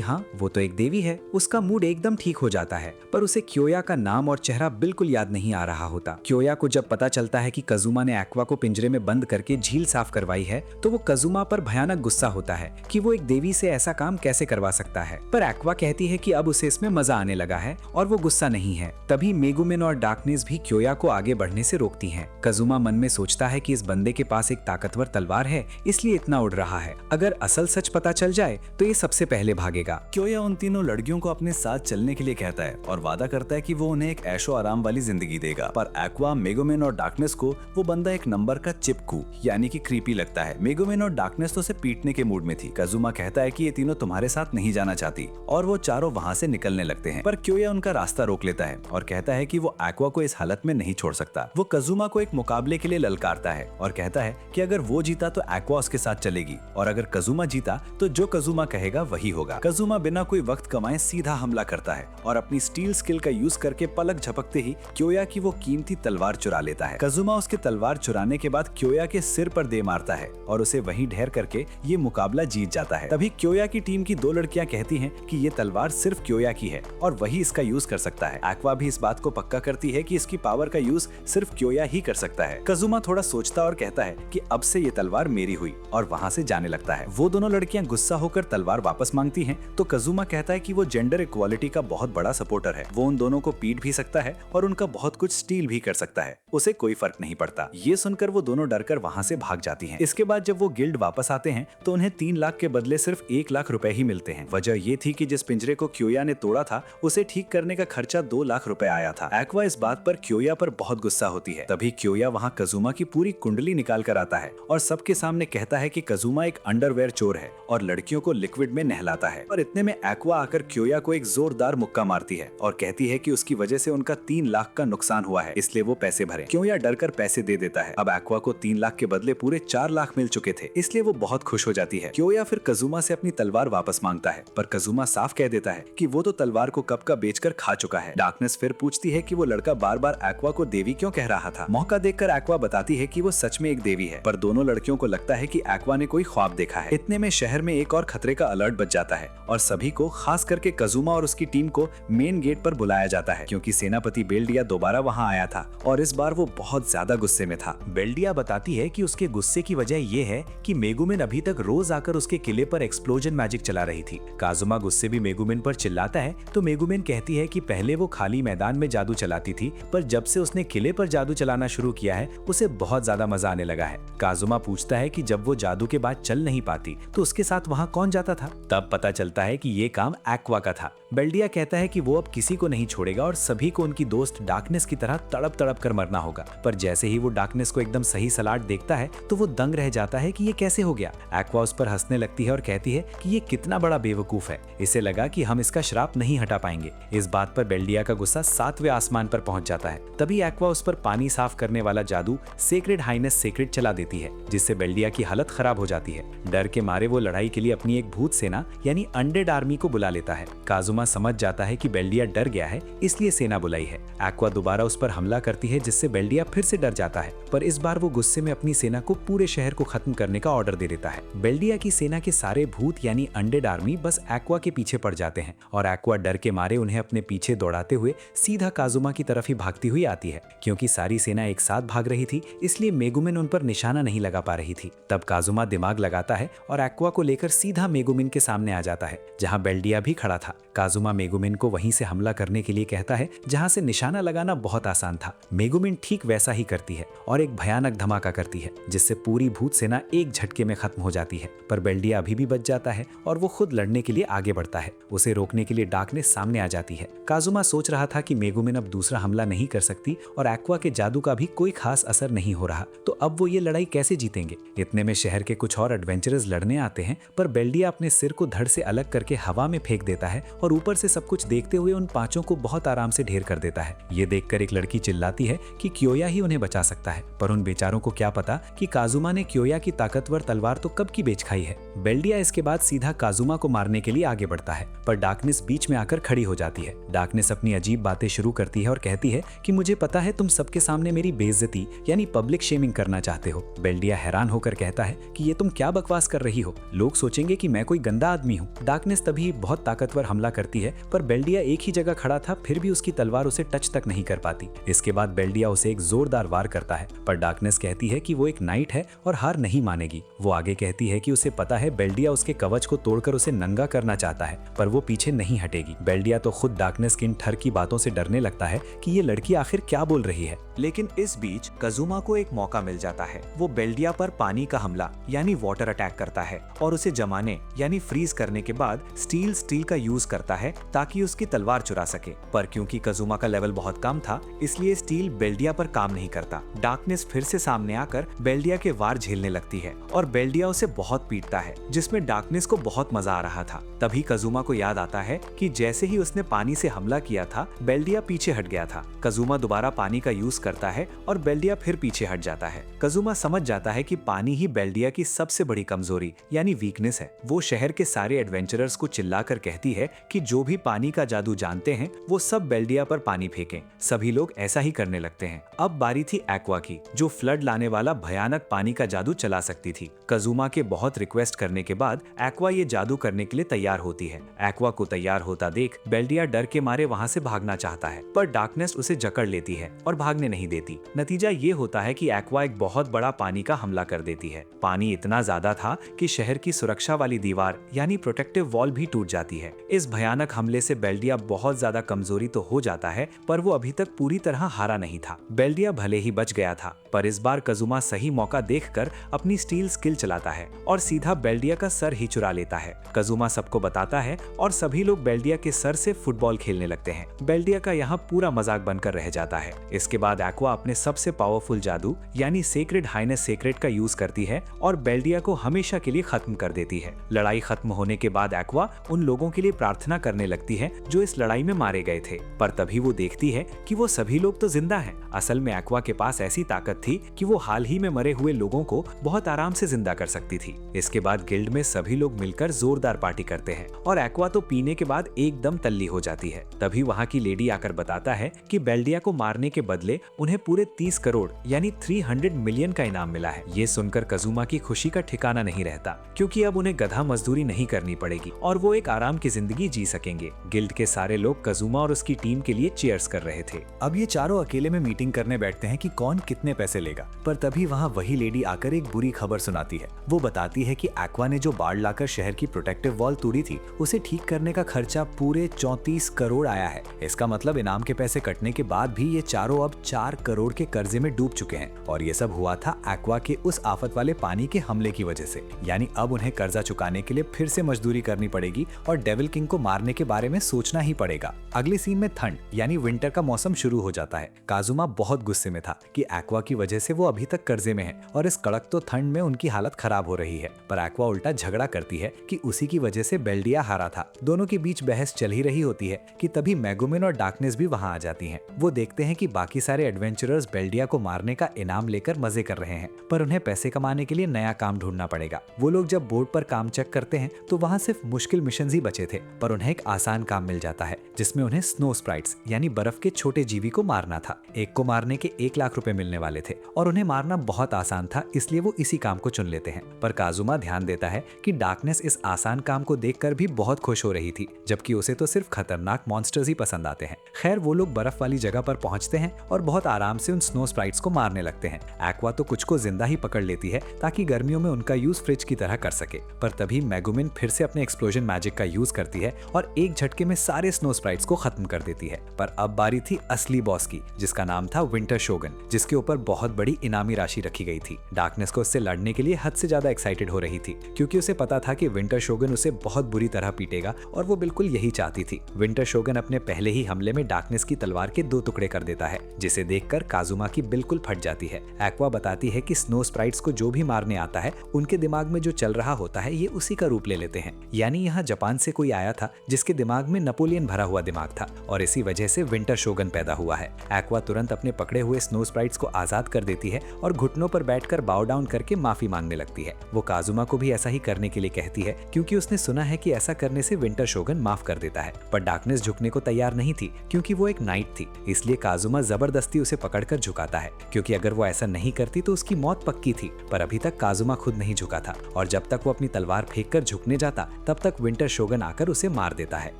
हाँ, वो तो एक देवी है। उसका मूड एकदम ठीक हो जाता है, पर उसे क्योया का नाम और चेहरा बिल्कुल याद नहीं आ रहा होता। क्योया को जब पता चलता है कि कजुमा ने एक्वा को पिंजरे में बंद करके झील साफ करवाई है, तो वो कजुमा पर भयानक गुस्सा होता है कि वो एक देवी से ऐसा काम कैसे करवा सकता है। पर एक्वा कहती है कि अब उसे इसमें मजा आने लगा है और वो गुस्सा नहीं है। तभी मेगुमिन और डार्कनेस भी क्योया को आगे बढ़ने से रोकती हैं। कजुमा मन में सोचता है कि इस बंदे के पास एक ताकतवर तलवार है, इसलिए इतना उड़ रहा है। अगर असल सच पता चल जाए तो ये सबसे पहले भागेगा। क्योया उन तीनों लड़कियों को अपने साथ चलने के लिए कहता है और वादा करता है कि वो उन्हें एक ऐशो आराम वाली जिंदगी देगा। पर एक्वा, मेगुमिन और डार्कनेस को वो बंदा एक नंबर का चिपकू यानी कि क्रीपी लगता है। मेगुमिन और डार्कनेस तो उसे पीटने के मूड में थी। कजुमा कहता है कि ये तीनों तुम्हारे साथ नहीं जाना चाहती और वो चारों वहाँ से निकलने लगते हैं। पर क्योया उनका रास्ता रोक लेता है और कहता है कि वो एक्वा को इस हालत में नहीं छोड़ सकता। वो कजुमा को एक मुकाबले के लिए ललकारता है और कहता है कि अगर वो जीता तो एक्वा उसके साथ चलेगी और अगर कजुमा जीता तो जो कजुमा कहेगा वही होगा। कजुमा बिना कोई वक्त कमाए सीधा हमला करता है और अपनी स्टील स्किल का यूज करके पलक झपकते ही क्योया की वो कीमती तलवार चुरा लेता है। कजुमा उसके तलवार चुराने के बाद क्योया के सिर पर दे मारता है और उसे वहीं ढेर करके ये मुकाबला जीत जाता है। तभी क्योया की टीम की दो लड़कियां कहती हैं कि ये तलवार सिर्फ क्योया की है और वही इसका यूज कर सकता है। एक्वा भी इस बात को पक्का करती है कि इसकी पावर का यूज सिर्फ क्योया ही कर सकता है। कजुमा थोड़ा सोचता और कहता है कि अब से ये तलवार मेरी हुई और वहाँ से जाने लगता है। वो दोनों लड़कियां गुस्सा होकर तलवार वापस मांगती हैं तो कजुमा कहता है कि वो जेंडर इक्वालिटी का बहुत बड़ा सपोर्टर है। वो उन दोनों को पीट भी सकता है और उनका बहुत कुछ स्टील भी कर सकता है, उसे कोई फर्क नहीं पड़ता। ये सुनकर वो दोनों डरकर वहाँ से भाग जाती हैं। इसके बाद जब वो गिल्ड वापस आते हैं तो उन्हें 3 लाख के बदले सिर्फ 1 लाख रुपए ही मिलते हैं। वजह ये थी कि जिस पिंजरे को क्योया ने तोड़ा था उसे ठीक करने का खर्चा 2 लाख रुपए आया था। एक्वा इस बात पर क्योया पर बहुत गुस्सा होती है। तभी क्योया वहाँ कजुमा की पूरी कुंडली निकाल कर आता है और सबके सामने कहता है कि कजुमा एक अंडरवेयर चोर है और लड़कियों को लिक्विड में नहलाता है। और इतने में एक्वा आकर क्योया को एक जोरदार मुक्का मारती है और कहती है कि उसकी वजह से उनका 3 लाख का नुकसान हुआ है, इसलिए वो पैसे भरे। क्योया डरकर पैसे दे देता है। अब एक्वा को 3 लाख के बदले पूरे 4 लाख मिल चुके थे, इसलिए वो बहुत खुश हो जाती है। क्योया फिर कजुमा से अपनी तलवार वापस मांगता है, पर कजुमा साफ कह देता है कि वो तो तलवार को कब का बेचकर खा चुका है। डार्कनेस फिर पूछती है कि वो लड़का बार बार एक्वा को देवी क्यों कह रहा था। मौका देखकर एक्वा बताती है कि वो सच में एक देवी है, पर दोनों लड़कियों को लगता है कि एक्वा ने कोई ख्वाब देखा है। इतने में शहर में एक और खतरे का अलर्ट बज जाता है और सभी को, खास करके कजुमा और उसकी टीम को मेन गेट पर बुलाया जाता है क्योंकि सेनापति बेल्डिया दोबारा वहां आया था और इस बार वो बहुत ज्यादा गुस्से में था। बेल्डिया बताती है कि उसके गुस्से की वजह ये है कि मेगुमिन अभी तक रोज आकर उसके किले पर एक्सप्लोजन मैजिक चला रही थी। काजुमा गुस्से भी मेगुमिन पर चिल्लाता है तो मेगुमिन कहती है कि पहले वो खाली मैदान में जादू चलाती थी, पर जब से उसने किले पर जादू चलाना शुरू किया है उसे बहुत ज्यादा मजा आने लगा है। काजुमा पूछता है कि जब वो जादू के बाद चल नहीं पाती तो उसके साथ वहाँ कौन जाता था। तब पता चलता है कि ये काम एक्वा का था। बेल्डिया कहता है कि वो अब किसी को नहीं छोड़ेगा और सभी को उनकी दोस्त डार्कनेस की तरह तड़प तड़प कर मरना होगा। पर जैसे ही वो डार्कनेस को एकदम सही सलाट देखता है तो वो दंग रह जाता है कि ये कैसे हो गया। एक्वा उस पर हंसने लगती है और कहती है कि ये कितना बड़ा बेवकूफ है, इसे लगा कि हम इसका श्राप नहीं हटा पाएंगे। इस बात पर बेल्डिया का गुस्सा 7वें आसमान पर पहुंच जाता है। तभी एक्वा उस पर पानी साफ करने वाला जादू सेक्रेड हाइनेस सेक्रेड चला देती है, जिससे बेल्डिया की हालत खराब हो जाती है। डर के मारे वो लड़ाई के लिए अपनी एक भूत सेना यानी अनडेड आर्मी को बुला लेता है। काजुमा समझ जाता है कि बेल्डिया डर गया है, इसलिए सेना बुलाई है। एक्वा दोबारा उस पर हमला करती है जिससे बेल्डिया फिर से डर जाता है, पर इस बार वो गुस्से में अपनी सेना को पूरे शहर को खत्म करने का ऑर्डर दे देता है। बेल्डिया की सेना के सारे भूत यानी अनडेड आर्मी बस एक्वा के पीछे पड़ जाते हैं और एक्वा डर के मारे उन्हें अपने पीछे दौड़ाते हुए सीधा काजुमा की तरफ ही भागती हुई आती है। क्योंकि सारी सेना एक साथ भाग रही थी इसलिए मेगुमिन उन पर निशाना नहीं लगा पा रही थी। तब काजुमा दिमाग लगाता है और एक्वा को लेकर सीधा मेगुमिन के सामने आ जाता है जहाँ बेल्डिया भी खड़ा था। काजुमा मेगुमिन को वहीं से हमला करने के लिए कहता है जहाँ से निशाना लगाना बहुत आसान था। मेगुमिन ठीक वैसा ही करती है और एक भयानक धमाका करती है जिससे पूरी भूत सेना एक झटके में खत्म हो जाती है। पर बेल्डिया अभी भी बच जाता है और वो खुद लड़ने के लिए आगे बढ़ता है। उसे रोकने के लिए डार्कनेस सामने आ जाती है। काजुमा सोच रहा था कि मेगुमिन अब दूसरा हमला नहीं कर सकती और एक्वा के जादू का भी कोई खास असर नहीं हो रहा, तो अब वो ये लड़ाई कैसे जीतेंगे। इतने में शहर के कुछ और एडवेंचरर्स लड़ने आते हैं, पर बेल्डिया अपने सिर को धड़ से अलग करके हवा में फेंक देता है और ऊपर से सब कुछ देखते हुए उन 5 को बहुत आराम से ढेर कर देता है। ये देखकर एक लड़की चिल्लाती है कि क्योया ही उन्हें बचा सकता है, पर उन बेचारों को क्या पता कि काजुमा ने क्योया की ताकतवर तलवार तो कब की बेच खाई है। बेल्डिया इसके बाद सीधा काजुमा को मारने के लिए आगे बढ़ता है, पर डार्कनेस बीच में आकर खड़ी हो जाती है। डार्कनेस अपनी अजीब बातें शुरू करती है और कहती है कि मुझे पता है तुम सबके सामने मेरी बेइज्जती यानी पब्लिक पब्लिक शेमिंग करना चाहते हो। बेल्डिया हैरान होकर कहता है कि ये तुम क्या बकवास कर रही हो, लोग सोचेंगे कि मैं कोई गंदा आदमी हूँ। डार्कनेस तभी बहुत ताकतवर हमला करती है, पर बेल्डिया एक ही जगह खड़ा था, फिर भी उसकी तलवार उसे टच तक नहीं कर पाती। इसके बाद बेल्डिया उसे एक जोरदार वार करता है, पर डार्कनेस कहती है कि वो एक नाइट है और हार नहीं मानेगी। वो आगे कहती है कि उसे पता है बेल्डिया उसके कवच को तोड़कर उसे नंगा करना चाहता है, पर वो पीछे नहीं हटेगी। बेल्डिया तो खुद डार्कनेस की इन ठर की बातों से डरने लगता है कि ये लड़की आखिर क्या बोल रही है। लेकिन इस बीच कजुमा को एक मौका मिल जाता है। वो बेल्डिया पर पानी का हमला यानी वाटर अटैक करता है और उसे जमाने यानी फ्रीज करने के बाद स्टील का यूज करता है ताकि उसकी तलवार चुरा सके। पर क्योंकि कजुमा का लेवल बहुत कम था, इसलिए स्टील बेल्डिया पर काम नहीं करता। डार्कनेस फिर से सामने आकर बेल्डिया के वार झेलने लगती है और बेल्डिया उसे बहुत पीटता है, जिसमें डार्कनेस को बहुत मजा आ रहा था। तभी कजुमा को याद आता है कि जैसे ही उसने पानी से हमला किया था, बेल्डिया पीछे हट गया था। कजुमा दोबारा पानी का यूज करता है और बेल्डिया फिर पीछे हट जाता है। कजुमा समझ जाता है कि पानी ही बेल्डिया की सबसे बड़ी कमजोरी यानी वीकनेस है। वो शहर के सारे एडवेंचरर्स को चिल्लाकर कहती है कि जो भी पानी का जादू जानते हैं वो सब बेल्डिया पर पानी फेंकें। सभी लोग ऐसा ही करने लगते हैं। अब बारी थी एक्वा की, जो फ्लड लाने वाला भयानक पानी का जादू चला सकती थी। कजुमा के बहुत रिक्वेस्ट करने के बाद एक्वा ये जादू करने के लिए तैयार होती है। एक्वा को तैयार होता देख बेल्डिया डर के मारे वहाँ से भागना चाहता है, पर डार्कनेस उसे जकड़ लेती है और भागने नहीं देती। नतीजा ये होता है कि एक्वा एक बहुत बड़ा पानी का हमला कर देती है। पानी इतना ज्यादा था कि शहर की सुरक्षा वाली दीवार यानी प्रोटेक्टिव वॉल भी टूट जाती है। इस भयानक हमले से बेल्डिया बहुत ज्यादा कमजोरी तो हो जाता है, पर वो अभी तक पूरी तरह हारा नहीं था। बेल्डिया भले ही बच गया था, पर इस बार कजुमा सही मौका देखकर अपनी स्टील स्किल चलाता है और सीधा बेल्डिया का सर ही चुरा लेता है। कजुमा सबको बताता है और सभी लोग बेल्डिया के सर से फुटबॉल खेलने लगते हैं। बेल्डिया का यहाँ पूरा मजाक बनकर रह जाता है। इसके बाद एक्वा अपने सबसे पावरफुल जादू यानी सेक्रेड हाइनेस सेक्रेट का यूज करती है और बेल्डिया को हमेशा के लिए खत्म कर देती है। लड़ाई खत्म होने के बाद एक्वा उन लोगों के लिए प्रार्थना करने लगती है जो इस लड़ाई में मारे गए थे, पर तभी वो देखती है कि वो सभी लोग तो जिंदा हैं। असल में एक्वा के पास ऐसी ताकत थी कि वो हाल ही में मरे हुए लोगों को बहुत आराम से जिंदा कर सकती थी। इसके बाद गिल्ड में सभी लोग मिलकर जोरदार पार्टी करते हैं और एक्वा तो पीने के बाद एकदम तल्ली हो जाती है। तभी वहाँ की लेडी आकर बताता है कि बेल्डिया को मारने के बदले उन्हें पूरे 30 करोड़ यानी 300 मिलियन का इनाम मिला है। ये सुनकर कजुमा की खुशी का ठिकाना नहीं रहता, क्योंकि अब उन्हें गधा मजदूरी नहीं करनी पड़ेगी और वो एक आराम की जिंदगी जी सकेंगे। गिल्ड के सारे लोग कजुमा और उसकी टीम के लिए चीयर्स कर रहे थे। अब ये चारों अकेले में मीटिंग करने बैठते हैं कि कौन कितने पैसे लेगा, पर तभी वहाँ वही लेडी आकर एक बुरी खबर सुनाती है। वो बताती है कि एक्वा ने जो बाढ़ लाकर शहर की प्रोटेक्टिव वॉल तोड़ी थी, उसे ठीक करने का खर्चा पूरे 34 करोड़ आया है। इसका मतलब इनाम के पैसे कटने के बाद भी ये चारों अब 4 करोड़ के कर्जे में डूब चुके हैं और ये सब हुआ था एक्वा के उस आफत वाले पानी के हमले की वजह से। यानी अब उन्हें कर्जा चुकाने के लिए फिर से मजदूरी करनी पड़ेगी और डेविल किंग को मारने के बारे में सोचना ही पड़ेगा। अगली सीन में ठंड यानी विंटर का मौसम शुरू हो जाता है। काजुमा बहुत गुस्से में था कि एक्वा की वजह से वो अभी तक कर्जे में है और इस कड़क तो ठंड में उनकी हालत खराब हो रही है। पर एक्वा उल्टा झगड़ा करती है कि उसी की वजह से बेल्डिया हारा था। दोनों के बीच बहस चल ही रही होती है कि तभी मेगुमिन और डार्कनेस भी वहां आ जाती हैं। वो देखते हैं कि बाकी सारे एडवेंचरर्स बेल्डिया को मारने का इनाम लेकर मजे कर रहे हैं, पर उन्हें पैसे कमाने के लिए नया काम ढूंढना पड़ेगा। वो लोग जब बोर्ड पर काम चेक करते हैं तो वहाँ सिर्फ मुश्किल मिशन ही बचे थे, पर उन्हें एक आसान काम मिल जाता है जिसमें उन्हें स्नो स्प्राइट्स यानी बर्फ के छोटे जीवी को मारना था। एक को मारने के 1 लाख रुपए मिलने वाले थे और उन्हें मारना बहुत आसान था, इसलिए वो इसी काम को चुन लेते हैं। पर काजुमा ध्यान देता है कि डार्कनेस इस आसान काम को देखकर भी बहुत खुश हो रही थी, जबकि उसे तो सिर्फ खतरनाक मॉन्स्टर्स ही पसंद आते हैं। खैर वो लोग बर्फ वाली जगह पर पहुंचते हैं और बहुत आराम से उन स्नो स्प्राइट्स को मारने लगते हैं। एक्वा तो कुछ को जिंदा ही पकड़ लेती है ताकि गर्मियों में उनका यूज फ्रिज की तरह कर सके, पर तभी मेगुमिन फिर से अपने एक्सप्लोजन मैजिक का यूज करती है और एक झटके में सारे स्नो स्प्राइट्स को खत्म कर देती है। पर अब बारी थी असली बॉस की, जिसका नाम था विंटर शोगन, जिसके ऊपर बहुत बड़ी इनामी राशि रखी गई थी। डार्कनेस को उससे लड़ने के लिए हद से ज्यादा एक्साइटेड हो रही थी, क्योंकि उसे पता था कि विंटर शोगन उसे बहुत बुरी तरह पीटेगा और वो बिल्कुल यही चाहती थी। विंटर शोगन अपने पहले ही हमले में डार्कनेस की तलवार के 2 टुकड़े कर देता है, जिसे देखकर काजुमा की बिल्कुल फट जाती है। एक्वा बताती है कि स्नो स्प्राइट्स को जो भी मारने आता है उनके दिमाग में जो चल रहा होता है ये उसी का रूप ले लेते हैं। यानी यहाँ जापान से कोई आया था जिसके दिमाग में नेपोलियन भरा हुआ दिमाग था और इसी वजह से विंटर शोगन पैदा हुआ है। एक्वा तुरंत अपने पकड़े हुए स्नो स्प्राइट्स को आजाद कर देती है और घुटनों पर बैठकर बाउ डाउन करके माफी मांगने लगती है। वो काजुमा को भी ऐसा ही करने के लिए कहती है, क्योंकि उसने सुना है कि ऐसा करने से विंटर शोगन माफ कर देता है। पर डार्कनेस झुकने को तैयार नहीं थी, क्योंकि वो एक नाइट थी, इसलिए काजुमा जबरदस्ती उसे पकड़कर झुकाता है, क्योंकि अगर वो ऐसा नहीं करती तो उसकी मौत पक्की थी। पर अभी तक काजुमा खुद नहीं झुका था और जब तक वो अपनी तलवार फेंककर झुकने जाता तब तक विंटर शोगन आकर उसे मार देता है।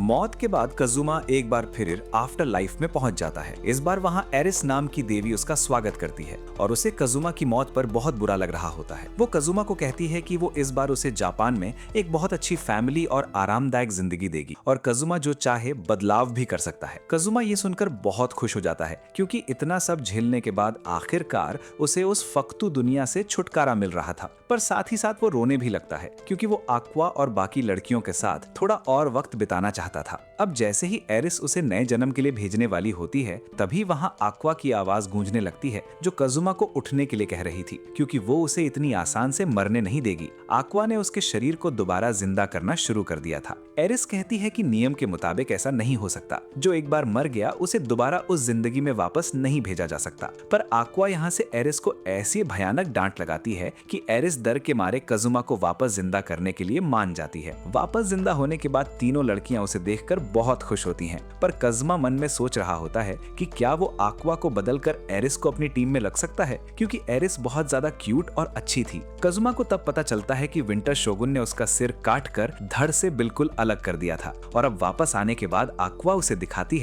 मौत के बाद कजुमा एक बार फिर आफ्टर लाइफ में पहुंच जाता है। इस बार वहां एरिस नाम की देवी उसका स्वागत करती है और उसे कजुमा की मौत पर बहुत बुरा लग रहा होता है। वो कजुमा को कहती है कि वो इस बार उसे जापान में एक बहुत अच्छी फैमिली और आरामदायक जिंदगी देगी और कजुमा जो चाहे बदलाव भी कर सकता है। कजुमा ये सुनकर बहुत खुश हो जाता है क्योंकि इतना सब झेलने के बाद आखिरकार उसे उस फक्तू दुनिया से छुटकारा मिल रहा था। पर साथ ही साथ वो रोने भी लगता है क्योंकि वो आक्वा और बाकी लड़कियों के साथ थोड़ा और वक्त बिताना चाहता था। अब जैसे ही एरिस उसे नए जन्म के लिए भेजने वाली होती है तभी वहां आक्वा की आवाज गूंजने लगती है जो कजुमा को उठने के लिए कह रही थी क्योंकि वो उसे इतनी आसान से मरने नहीं देगी। आक्वा ने उसके शरीर को दोबारा जिंदा करना शुरू कर दिया था। एरिस कहती है कि नियम के मुताबिक ऐसा नहीं हो सकता, जो एक बार मर गया उसे दोबारा उस जिंदगी में वापस नहीं भेजा जा सकता। पर आक्वा यहाँ से एरिस को ऐसी भयानक डांट लगाती है कि एरिस डर के मारे कजुमा को वापस जिंदा करने के लिए मान जाती है। वापस जिंदा होने के बाद तीनों लड़कियां उसे देखकर बहुत खुश होती हैं, पर कजुमा मन में सोच रहा होता है कि क्या वो आक्वा को बदलकर एरिस को अपनी टीम में लग सकता है क्योंकि एरिस बहुत ज्यादा क्यूट और अच्छी थी। कजुमा को तब पता चलता है कि विंटर शोगुन ने उसका सिर काट कर धड़ से बिल्कुल अलग कर दिया था और अब वापस आने के बाद आक्वा उसे दिखाती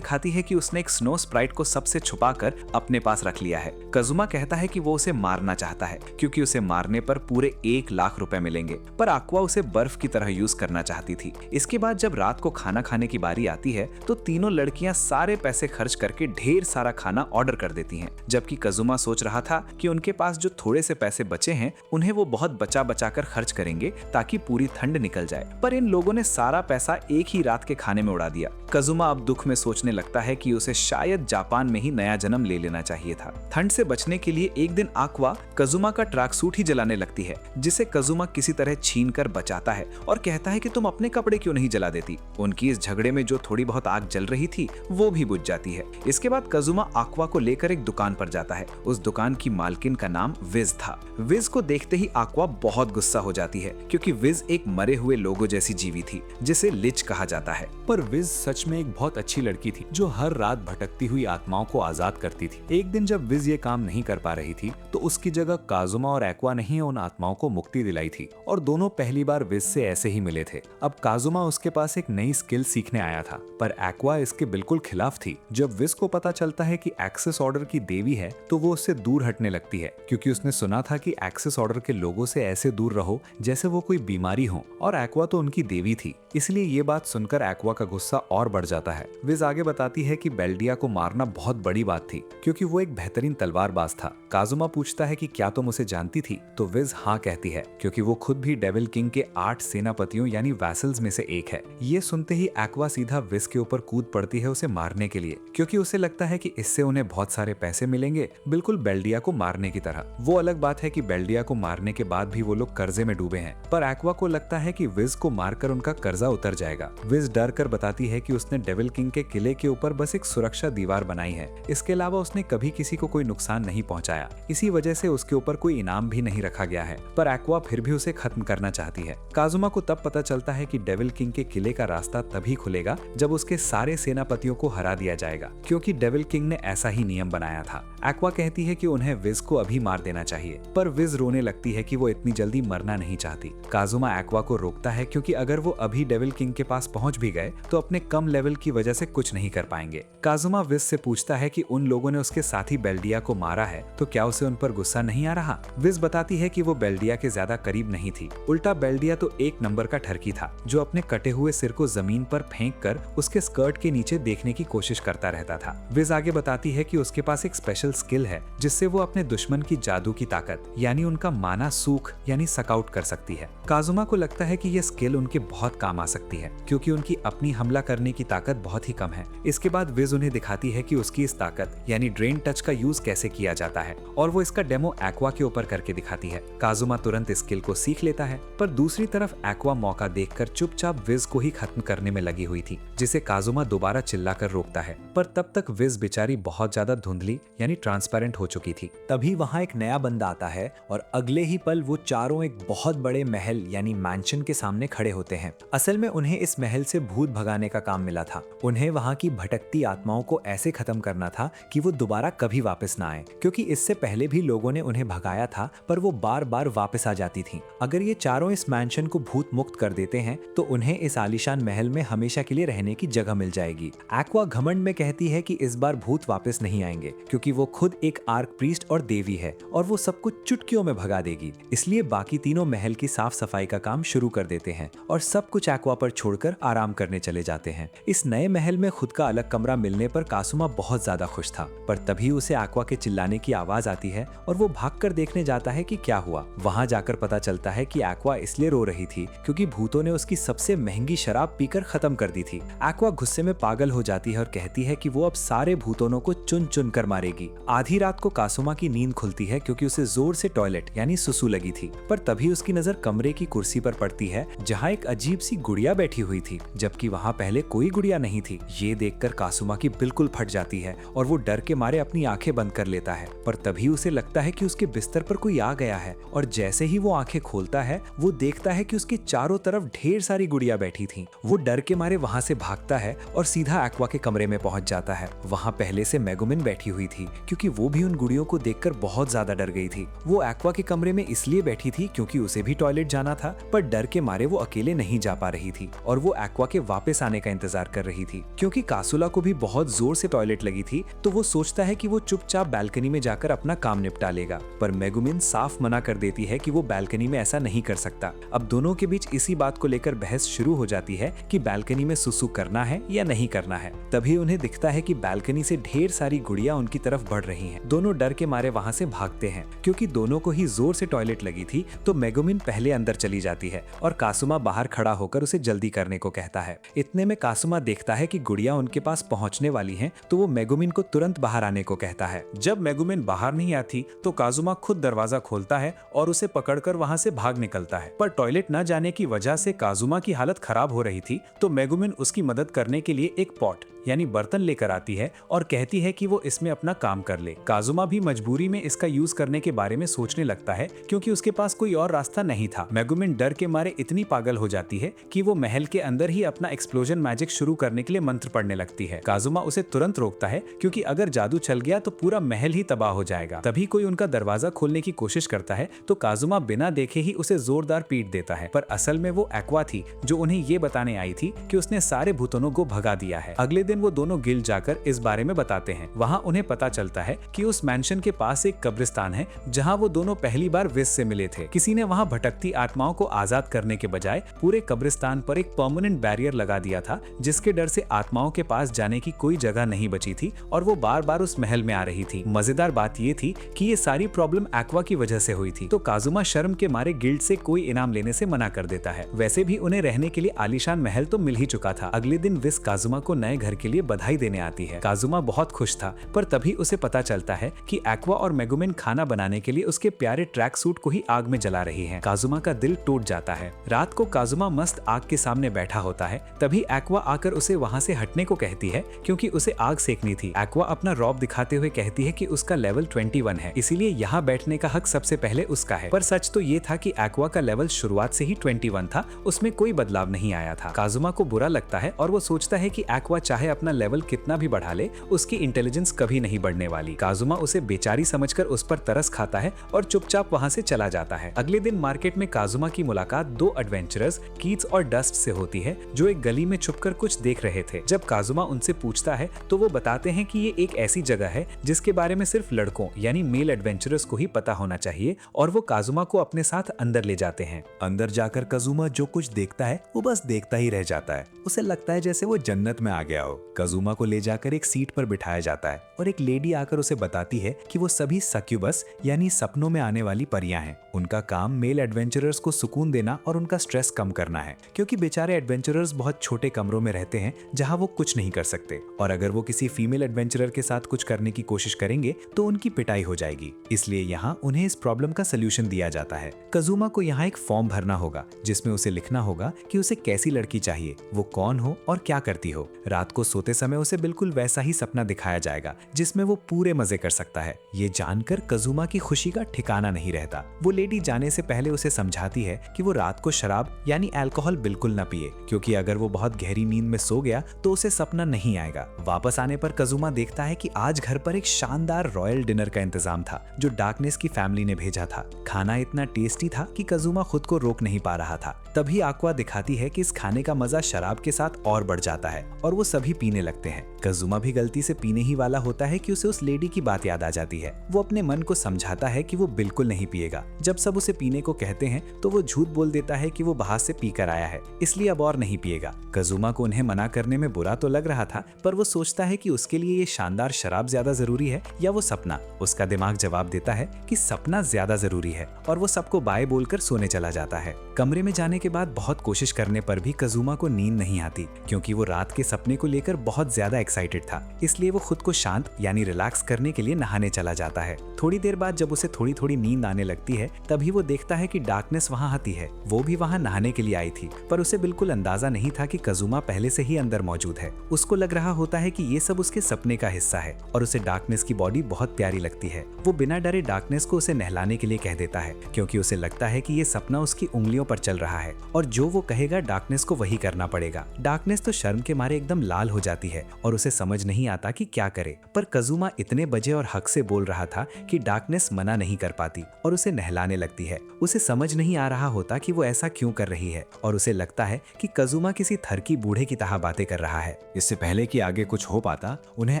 है कि उसने एक स्नो स्प्राइट को सबसे छुपाकर अपने पास रख लिया है। कजुमा कहता है कि वो उसे मारना चाहता है क्योंकि उसे मारने पर पूरे 1 लाख रुपए मिलेंगे, पर आक्वा उसे बर्फ की तरह यूज करना चाहती थी। इसके बाद जब रात को खाना खाने की बारी आती है तो तीनों लड़कियां सारे पैसे खर्च करके ढेर सारा खाना ऑर्डर कर देती हैं, जबकि कजुमा सोच रहा था कि उनके पास जो थोड़े से पैसे बचे हैं उन्हें वो बहुत बचा बचा कर खर्च करेंगे ताकि पूरी ठंड निकल जाए। पर इन लोगों ने सारा पैसा एक ही रात के खाने में उड़ा दिया। कजुमा अब दुख में सोचने लगता है कि उसे शायद जापान में ही नया जन्म ले लेना चाहिए था। ठंड से बचने के लिए एक दिन आक्वा कजुमा का ट्रैक सूट ही जलाने लगती है, जिसे कजुमा किसी तरह छीन कर बचाता है और कहता है कि तुम अपने कपड़े क्यों नहीं जला देती। उनकी इस झगड़े में जो थोड़ी बहुत आग जल रही थी वो भी बुझ जाती है। इसके बाद कजुमा आक्वा को लेकर एक दुकान पर जाता है। उस दुकान की मालकिन का नाम विज था। विज को देखते ही आक्वा बहुत गुस्सा हो जाती है क्योंकि विज एक मरे हुए लोगो जैसी जीवी थी जिसे लिच कहा जाता है। पर विज सच में एक बहुत अच्छी लड़की थी जो हर रात भटकती हुई आत्माओं को आजाद करती थी। एक दिन जब विज ये काम नहीं कर पा रही थी तो उसकी जगह काजुमा और एक्वा ने ही उन आत्माओं को मुक्ति दिलाई थी और दोनों पहली बार विज से ऐसे ही मिले थे। अब काजुमा उसके पास एक नई स्किल सीखने आया था, पर एक्वा इसके बिल्कुल खिलाफ थी। जब विज को पता चलता है कि एक्सेस ऑर्डर की देवी है तो वो उससे दूर हटने लगती है क्योंकि उसने सुना था कि एक्सेस ऑर्डर के लोगों से ऐसे दूर रहो जैसे वो कोई बीमारी हो, और एक्वा तो उनकी देवी थी। इसलिए ये बात सुनकर एक्वा का गुस्सा और बढ़ जाता है। विज आगे बताती है कि बेल्डिया को मारना बहुत बड़ी बात थी क्योंकि वो एक बेहतरीन तलवारबाज था। काजुमा पूछता है कि क्या तुम उसे जानती थी, तो विज हाँ कहती है क्योंकि वो खुद भी डेविल किंग के 8 सेनापतियों यानी वैसल्स में से एक है। ये सुनते ही एक्वा सीधा विज के ऊपर कूद पड़ती है उसे मारने के लिए क्योंकि उसे लगता है कि इससे उन्हें बहुत सारे पैसे मिलेंगे, बिल्कुल बेल्डिया को मारने की तरह। वो अलग बात है कि बेल्डिया को मारने के बाद भी वो लोग कर्जे में डूबे हैं, पर एक्वा को लगता है कि विज को मारकर उनका कर्जा उतर जाएगा। विज डर कर बताती है कि उसने डेविल किंग के किले के ऊपर बस एक सुरक्षा दीवार बनाई है, इसके अलावा उसने कभी किसी को कोई नुकसान नहीं पहुंचाया, इसी वजह से उसके ऊपर कोई इनाम भी नहीं रखा गया है। पर एक्वा फिर भी उसे खत्म करना चाहती है। काजुमा को तब पता चलता है कि डेविल किंग के किले का रास्ता तभी खुलेगा जब उसके सारे सेनापतियों को हरा दिया जाएगा क्योंकि डेविल किंग ने ऐसा ही नियम बनाया था। एक्वा कहती है कि उन्हें विज को अभी मार देना चाहिए, पर विज रोने लगती है कि वो इतनी जल्दी मरना नहीं चाहती। काजुमा एक्वा को रोकता है क्योंकि अगर वो अभी डेविल किंग के पास पहुंच भी गए तो अपने कम लेवल की वजह से कुछ नहीं कर पाएंगे। काजुमा विज से पूछता है कि उन लोगों ने उसके साथी बेल्डिया को मारा है तो क्या उसे उन पर गुस्सा नहीं आ रहा। विज बताती है कि वो बेल्डिया के ज्यादा करीब नहीं थी, उल्टा बेल्डिया तो एक नंबर का ठरकी था जो अपने कटे हुए सिर को जमीन पर फेंक कर उसके स्कर्ट के नीचे देखने की कोशिश करता रहता था। विज आगे बताती है कि उसके पास एक स्पेशल स्किल है जिससे वो अपने दुश्मन की जादू की ताकत यानी उनका माना सूख यानी सकआउट कर सकती है। काजुमा को लगता है कि यह स्किल उनके बहुत काम आ सकती है क्योंकि उनकी अपनी हमला करने की ताकत बहुत ही कम है। इसके बाद विज उन्हें दिखाती है कि उसकी इस ताकत यानी ड्रेन टच का यूज कैसे किया जाता है और वो इसका डेमो एक्वा के ऊपर करके दिखाती है। काजुमा तुरंत स्किल को सीख लेता है, पर दूसरी तरफ एक्वा मौका देखकर चुपचाप विज को ही खत्म करने में लगी हुई थी, जिसे काजुमा दोबारा चिल्लाकर रोकता है। पर तब तक विज बेचारी बहुत ज्यादा धुंधली यानी ट्रांसपेरेंट हो चुकी थी। तभी वहाँ एक नया बंदा आता है और अगले ही पल वो चारों एक बहुत बड़े महल यानी मैंशन के सामने खड़े होते हैं। असल में उन्हें इस महल से भूत भगाने का काम मिला था। उन्हें वहाँ की भटकती आत्माओं को ऐसे खत्म करना था कि वो दोबारा कभी वापस ना आए, क्योंकि इससे पहले भी लोगों ने उन्हें भगाया था पर वो बार बार वापस आ जाती थी। अगर ये चारों इस मैंशन को भूत मुक्त कर देते हैं तो उन्हें इस आलीशान महल में हमेशा के लिए रहने की जगह मिल जाएगी। एक्वा घमंड में कहती है कि इस बार भूत वापस नहीं आएंगे, क्योंकि वो खुद एक आर्क प्रीस्ट और देवी है और वो सब कुछ चुटकियों में भगा देगी। इसलिए बाकी तीनों महल की साफ सफाई का काम शुरू कर देते हैं और सब कुछ एक्वा पर छोड़कर आराम करने चले जाते हैं। इस नए महल में खुद का अलग कमरा मिलने पर कासुमा बहुत ज्यादा खुश था, पर तभी उसे एक्वा के चिल्लाने की आवाज आती है और वो भागकर देखने जाता है कि क्या हुआ। वहां जाकर पता चलता है कि एक्वा इसलिए रो रही थी क्योंकि भूतों ने उसकी सबसे महंगी शराब पीकर खत्म कर दी थी। एक्वा गुस्से में पागल हो जाती है और कहती है कि वो अब सारे भूतों को चुन चुन कर मारेगी। आधी रात को कासुमा की नींद खुलती है क्योंकि उसे जोर से टॉयलेट यानी सुसु लगी थी, पर तभी उसकी नजर कमरे की कुर्सी पर पड़ती है जहाँ एक अजीब सी गुड़िया बैठी हुई थी, जबकि वहाँ पहले कोई गुड़िया नहीं थी। ये देखकर कासुमा की बिल्कुल फट जाती है और वो डर के मारे अपनी आंखें बंद कर लेता है, पर तभी उसे लगता है कि उसके बिस्तर पर कोई आ गया है और जैसे ही वो आंखें खोलता है वो देखता है कि उसके चारों तरफ ढेर सारी गुड़िया बैठी थी। वो डर के मारे वहाँ से भागता है और सीधा एक्वा के कमरे में पहुंच जाता है। वहाँ पहले से मेगुमिन बैठी हुई थी क्योंकि वो भी उन गुड़ियों को देखकर बहुत ज्यादा डर गई थी। वो एक्वा के कमरे में इसलिए बैठी थी क्योंकि उसे भी टॉयलेट जाना था, पर डर के मारे वो अकेले नहीं जा पा रही थी और वो एक्वा के वापस आने का इंतजार कर रही थी। क्योंकि कासुला को भी बहुत जोर से टॉयलेट लगी थी तो वो सोचता है कि वो चुपचाप बालकनी में जाकर अपना काम निपटा लेगा, पर मेगुमिन साफ मना कर देती है कि वो बालकनी में ऐसा नहीं कर सकता। अब दोनों के बीच इसी बात को लेकर बहस शुरू हो जाती है कि बालकनी में सुसु करना है या नहीं करना है। तभी उन्हें दिखता है कि बालकनी से ढेर सारी गुड़िया उनकी तरफ बढ़ रही हैं। दोनों डर के मारे वहां से भागते हैं। क्योंकि दोनों को ही जोर से टॉयलेट लगी थी तो मेगुमिन पहले अंदर चली जाती है और कासुमा बाहर खड़ा होकर उसे जल्दी करने को कहता है। इतने में कासुमा देखता है कि गुड़िया उनके पास पहुंचने वाली हैं, तो वो मेगुमिन को तुरंत बाहर आने को कहता है। जब मेगुमिन बाहर नहीं आती तो काजुमा खुद दरवाजा खोलता है और उसे पकड़कर वहां से भाग निकलता है, पर टॉयलेट न जाने की वजह से काजुमा की हालत खराब हो रही थी तो मेगुमिन उसकी मदद करने के लिए एक पॉट यानी बर्तन लेकर आती है और कहती है कि वो इसमें अपना काम कर ले। काजुमा भी मजबूरी में इसका यूज करने के बारे में सोचने लगता है क्योंकि उसके पास कोई और रास्ता नहीं था। मेगुमिन डर के मारे इतनी पागल हो जाती है कि वो महल के अंदर ही अपना एक्सप्लोजन मैजिक शुरू करने के लिए मंत्र पढ़ने लगती है। काजुमा उसे तुरंत रोकता है क्योंकि अगर जादू चल गया तो पूरा महल ही तबाह हो जाएगा। तभी कोई उनका दरवाजा खोलने की कोशिश करता है तो काजुमा बिना देखे ही उसे जोरदार पीट देता है, पर असल में वो एक्वा थी जो उन्हें ये बताने आई थी कि उसने सारे भूतों को भगा दिया है। अगले दिन वो दोनों गिल्ड जाकर इस बारे में बताते हैं। वहाँ उन्हें पता चलता है कि उस मैंशन के पास एक कब्रिस्तान है जहाँ वो दोनों पहली बार विस से मिले थे। किसी ने वहाँ भटकती आत्माओं को आजाद करने के बजाय पूरे कब्रिस्तान पर एक परमानेंट बैरियर लगा दिया था, जिसके डर से आत्माओं के पास जाने की कोई जगह नहीं बची थी और वो बार बार उस महल में आ रही थी। मजेदार बात ये थी कि ये सारी प्रॉब्लम एक्वा की वजह से हुई थी, तो काजुमा शर्म के मारे गिल्ड से कोई इनाम लेने से मना कर देता है। वैसे भी उन्हें रहने के लिए आलीशान महल तो मिल ही चुका था। अगले दिन विस काजुमा को नए घर के लिए बधाई देने आती है। काजुमा बहुत खुश था, पर तभी उसे पता चलता है कि एक्वा और मेगुमिन खाना बनाने के लिए उसके प्यारे ट्रैक सूट को ही आग में जला रही हैं। काजुमा का दिल टूट जाता है। रात को काजुमा मस्त आग के सामने बैठा होता है, तभी एक्वा आकर उसे वहाँ से हटने को कहती है क्योंकि उसे आग सेकनी थी। एक्वा अपना रौब दिखाते हुए कहती है कि उसका लेवल 21 है, इसीलिए यहाँ बैठने का हक सबसे पहले उसका है। पर सच तो ये था कि एक्वा का लेवल शुरुआत से ही 21 था, उसमें कोई बदलाव नहीं आया था। काजुमा को बुरा लगता है और वो सोचता है कि एक्वा चाहे अपना लेवल कितना भी बढ़ा ले, उसकी इंटेलिजेंस कभी नहीं बढ़ने वाली। काजुमा उसे बेचारी समझकर उस पर तरस खाता है और चुपचाप वहाँ से चला जाता है। अगले दिन मार्केट में काजुमा की मुलाकात दो एडवेंचरर्स कीट्स और डस्ट से होती है जो एक गली में छुपकर कुछ देख रहे थे। जब काजुमा उनसे पूछता है तो वो बताते हैं कि ये एक ऐसी जगह है जिसके बारे में सिर्फ लड़कों यानी मेल एडवेंचरर्स को ही पता होना चाहिए और वो काजुमा को अपने साथ अंदर ले जाते हैं। अंदर जाकर काजुमा जो कुछ देखता है वो बस देखता ही रह जाता है। उसे लगता है जैसे वो जन्नत में आ गया हो। काजुमा को ले जाकर एक सीट पर बिठाया जाता है और एक लेडी आकर उसे बताती है कि वो सभी सक्यूबस यानी सपनों में आने वाली परियां हैं। उनका काम मेल एडवेंचरर्स को सुकून देना और उनका स्ट्रेस कम करना है, क्योंकि बेचारे एडवेंचरर्स बहुत छोटे कमरों में रहते हैं जहां वो कुछ नहीं कर सकते, और अगर वो किसी फीमेल एडवेंचरर के साथ कुछ करने की कोशिश करेंगे तो उनकी पिटाई हो जाएगी। इसलिए यहाँ उन्हें इस प्रॉब्लम का सोल्यूशन दिया जाता है। काजुमा को यहाँ एक फॉर्म भरना होगा जिसमें उसे लिखना होगा कि उसे कैसी लड़की चाहिए, वो कौन हो और क्या करती हो। रात को सोते समय उसे बिल्कुल वैसा ही सपना दिखाया जाएगा जिसमें वो पूरे मजे कर सकता है। ये जानकर कजुमा की खुशी का ठिकाना नहीं रहता। वो लेडी जाने से पहले उसे समझाती है कि वो रात को शराब यानी अल्कोहल बिल्कुल न पिए, क्योंकि अगर वो बहुत गहरी नींद में सो गया तो उसे सपना नहीं आएगा। वापस आने पर कजुमा देखता है कि आज घर पर एक शानदार रॉयल डिनर का इंतजाम था जो डार्कनेस की फैमिली ने भेजा था। खाना इतना टेस्टी था कि कजुमा खुद को रोक नहीं पा रहा था। तभी एक्वा दिखाती है कि इस खाने का मजा शराब के साथ और बढ़ जाता है और वो सभी पीने लगते हैं। कजुमा भी गलती से पीने ही वाला होता है कि उसे उस लेडी की बात याद आ जाती है। वो अपने मन को समझाता है कि वो बिल्कुल नहीं पिएगा। जब सब उसे पीने को कहते हैं तो वो झूठ बोल देता है कि वो बाहर से पी कर आया है, इसलिए अब और नहीं पिएगा। कजुमा को उन्हें मना करने में बुरा तो लग रहा था, पर वो सोचता है कि उसके लिए ये शानदार शराब ज्यादा जरूरी है या वो सपना। उसका दिमाग जवाब देता है कि सपना ज्यादा जरूरी है और वो सबको बाय बोलकर सोने चला जाता है। कमरे में जाने के बाद बहुत कोशिश करने पर भी कजुमा को नींद नहीं आती, क्योंकि वो रात के सपने को लेकर बहुत ज्यादा एक्साइटेड था। इसलिए वो खुद को शांत यानी रिलैक्स करने के लिए नहाने चला जाता है। थोड़ी देर बाद जब उसे थोड़ी थोड़ी नींद आने लगती है तभी वो देखता है कि डार्कनेस वहाँ आती है। वो भी वहाँ नहाने के लिए आई थी, पर उसे बिल्कुल अंदाजा नहीं था कि कजुमा पहले से ही अंदर मौजूद है। उसको लग रहा होता है कि ये सब उसके सपने का हिस्सा है और उसे डार्कनेस की बॉडी बहुत प्यारी लगती है। वो बिना डरे डार्कनेस को उसे नहलाने के लिए कह देता है, क्योंकि उसे लगता है कि ये सपना उसकी उंगलियों पर चल रहा है और जो वो कहेगा डार्कनेस को वही करना पड़ेगा। डार्कनेस तो शर्म के मारे एकदम लाल हो जाती है और उसे समझ नहीं आता कि क्या करे, पर कजुमा इतने बजे और हक से बोल रहा था कि डार्कनेस मना नहीं कर पाती और उसे नहलाने लगती है। उसे समझ नहीं आ रहा होता कि वो ऐसा क्यों कर रही है और उसे लगता है कि कजुमा किसी थरकी बूढ़े की तरह बातें कर रहा है। इससे पहले कि आगे कुछ हो पाता, उन्हें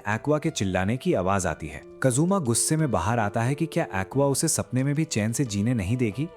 एक्वा के चिल्लाने की आवाज आती है। कजुमा गुस्से में बाहर आता है कि क्या एक्वा उसे सपने में भी चैन से जीने नहीं देगी।